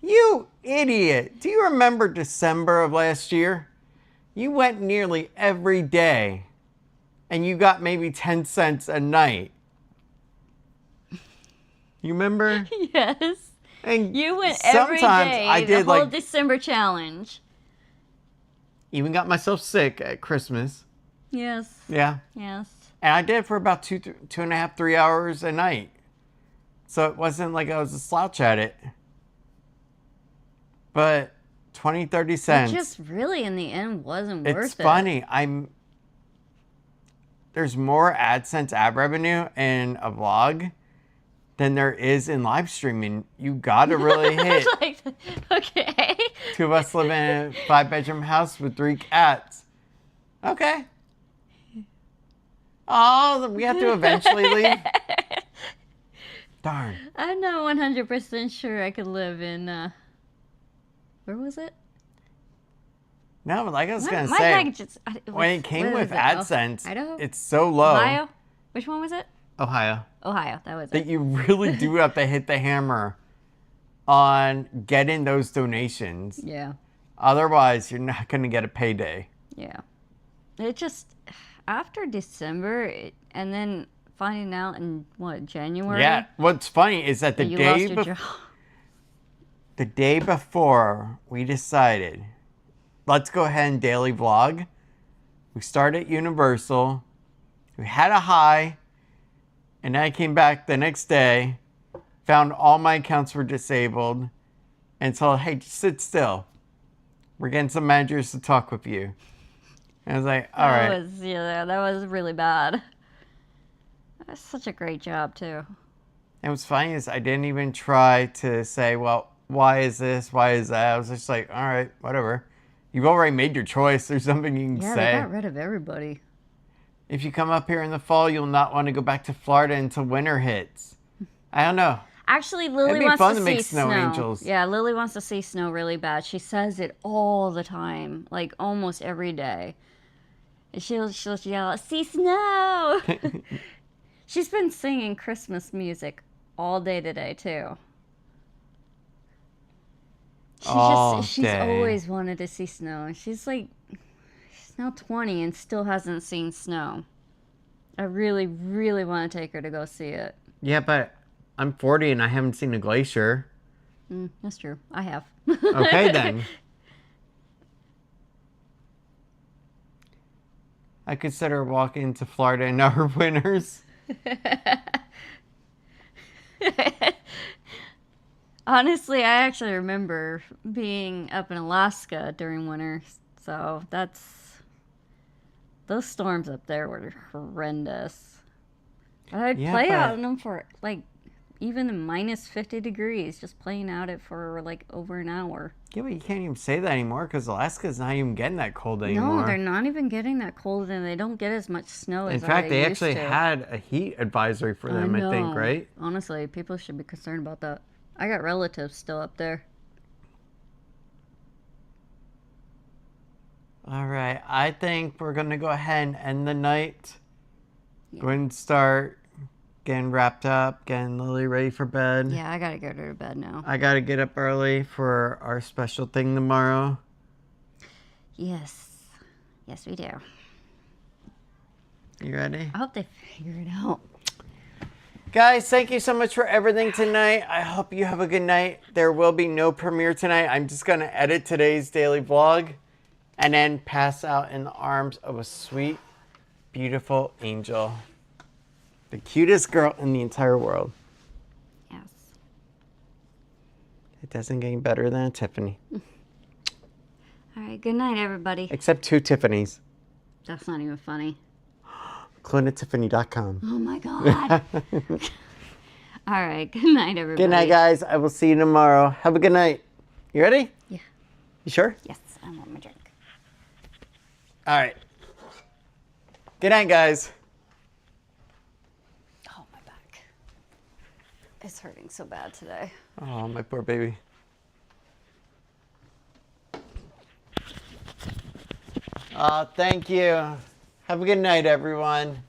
"You idiot, do you remember December of last year? You went nearly every day and you got maybe 10 cents a night." You remember? Yes. And You went every sometimes day, I did the whole like December challenge. even got myself sick at Christmas. Yes. Yeah. Yes. And I did it for about 2.5, 3 hours a night. So it wasn't like I was a slouch at it. But 20, 30 It cents. just really, in the end, wasn't worth It's it. funny. There's more AdSense ad revenue in a vlog than there is in live streaming. You gotta really hit. Like, okay. Two of us live in a 5-bedroom house with 3 cats. Okay. Oh, we have to eventually leave. Darn. I'm not 100% sure I could live in, where was it? No, but like I was My gonna my say, package is, when it came where with is it? AdSense, Idaho? it's so low. Ohio? Which one was it? Ohio. Ohio, that was That it. you really do have to hit the hammer on getting those donations. Yeah. Otherwise, you're not gonna get a payday. Yeah. It just, after December, and then finding out in, what, January? Yeah. What's funny is that that you lost your job. the day before we decided, let's go ahead and daily vlog. We started at Universal. We had a high. And then I came back the next day, found all my accounts were disabled, and told, hey, just sit still. We're getting some managers to talk with you. And I was like, all right. That was really bad. That's such a great job, too. And what's funny is I didn't even try to say, well, why is this? Why is that? I was just like, all right, whatever. You've already made your choice. There's something you can Yeah, say. they got rid of everybody. If you come up here in the fall, you'll not want to go back to Florida until winter hits. I don't know. Actually, Lily It'd be wants fun to to see make snow angels. Yeah, Lily wants to see snow really bad. She says it all the time, like almost every day. And she'll yell, "See snow!" She's been singing Christmas music all day today too. She's always wanted to see snow. And she's now 20 and still hasn't seen snow. I really, really want to take her to go see it. Yeah, but I'm 40 and I haven't seen a glacier. That's true. I have. Okay, then. I consider walking to Florida in our winters. Honestly, I actually remember being up in Alaska during winter, so those storms up there were horrendous. I'd play out in them for even in minus 50 degrees, just playing out it for over an hour. Yeah, but you can't even say that anymore because Alaska's not even getting that cold anymore. No, they're not even getting that cold, and they don't get as much snow as in fact, they used actually to. had a heat advisory for them, I think, right? Honestly, people should be concerned about that. I got relatives still up there. All right, I think we're going to go ahead and end the night. Yeah. Go ahead and start getting wrapped up, getting Lily ready for bed. Yeah, I got to go to bed now. I got to get up early for our special thing tomorrow. Yes. Yes, we do. You ready? I hope they figure it out. Guys, thank you so much for everything tonight. I hope you have a good night. There will be no premiere tonight. I'm just going to edit today's daily vlog and then pass out in the arms of a sweet, beautiful angel. The cutest girl in the entire world. Yes. It doesn't get any better than a Tiffany. All right, good night, everybody. Except 2 Tiffany's. That's not even funny. CloneAtTiffany.com. Oh my God. All right, good night, everybody. Good night, guys. I will see you tomorrow. Have a good night. You ready? Yeah. You sure? Yes, I want my drink. All right. Good night, guys. Oh, my back. It's hurting so bad today. Oh, my poor baby. Oh, thank you. Have a good night, everyone.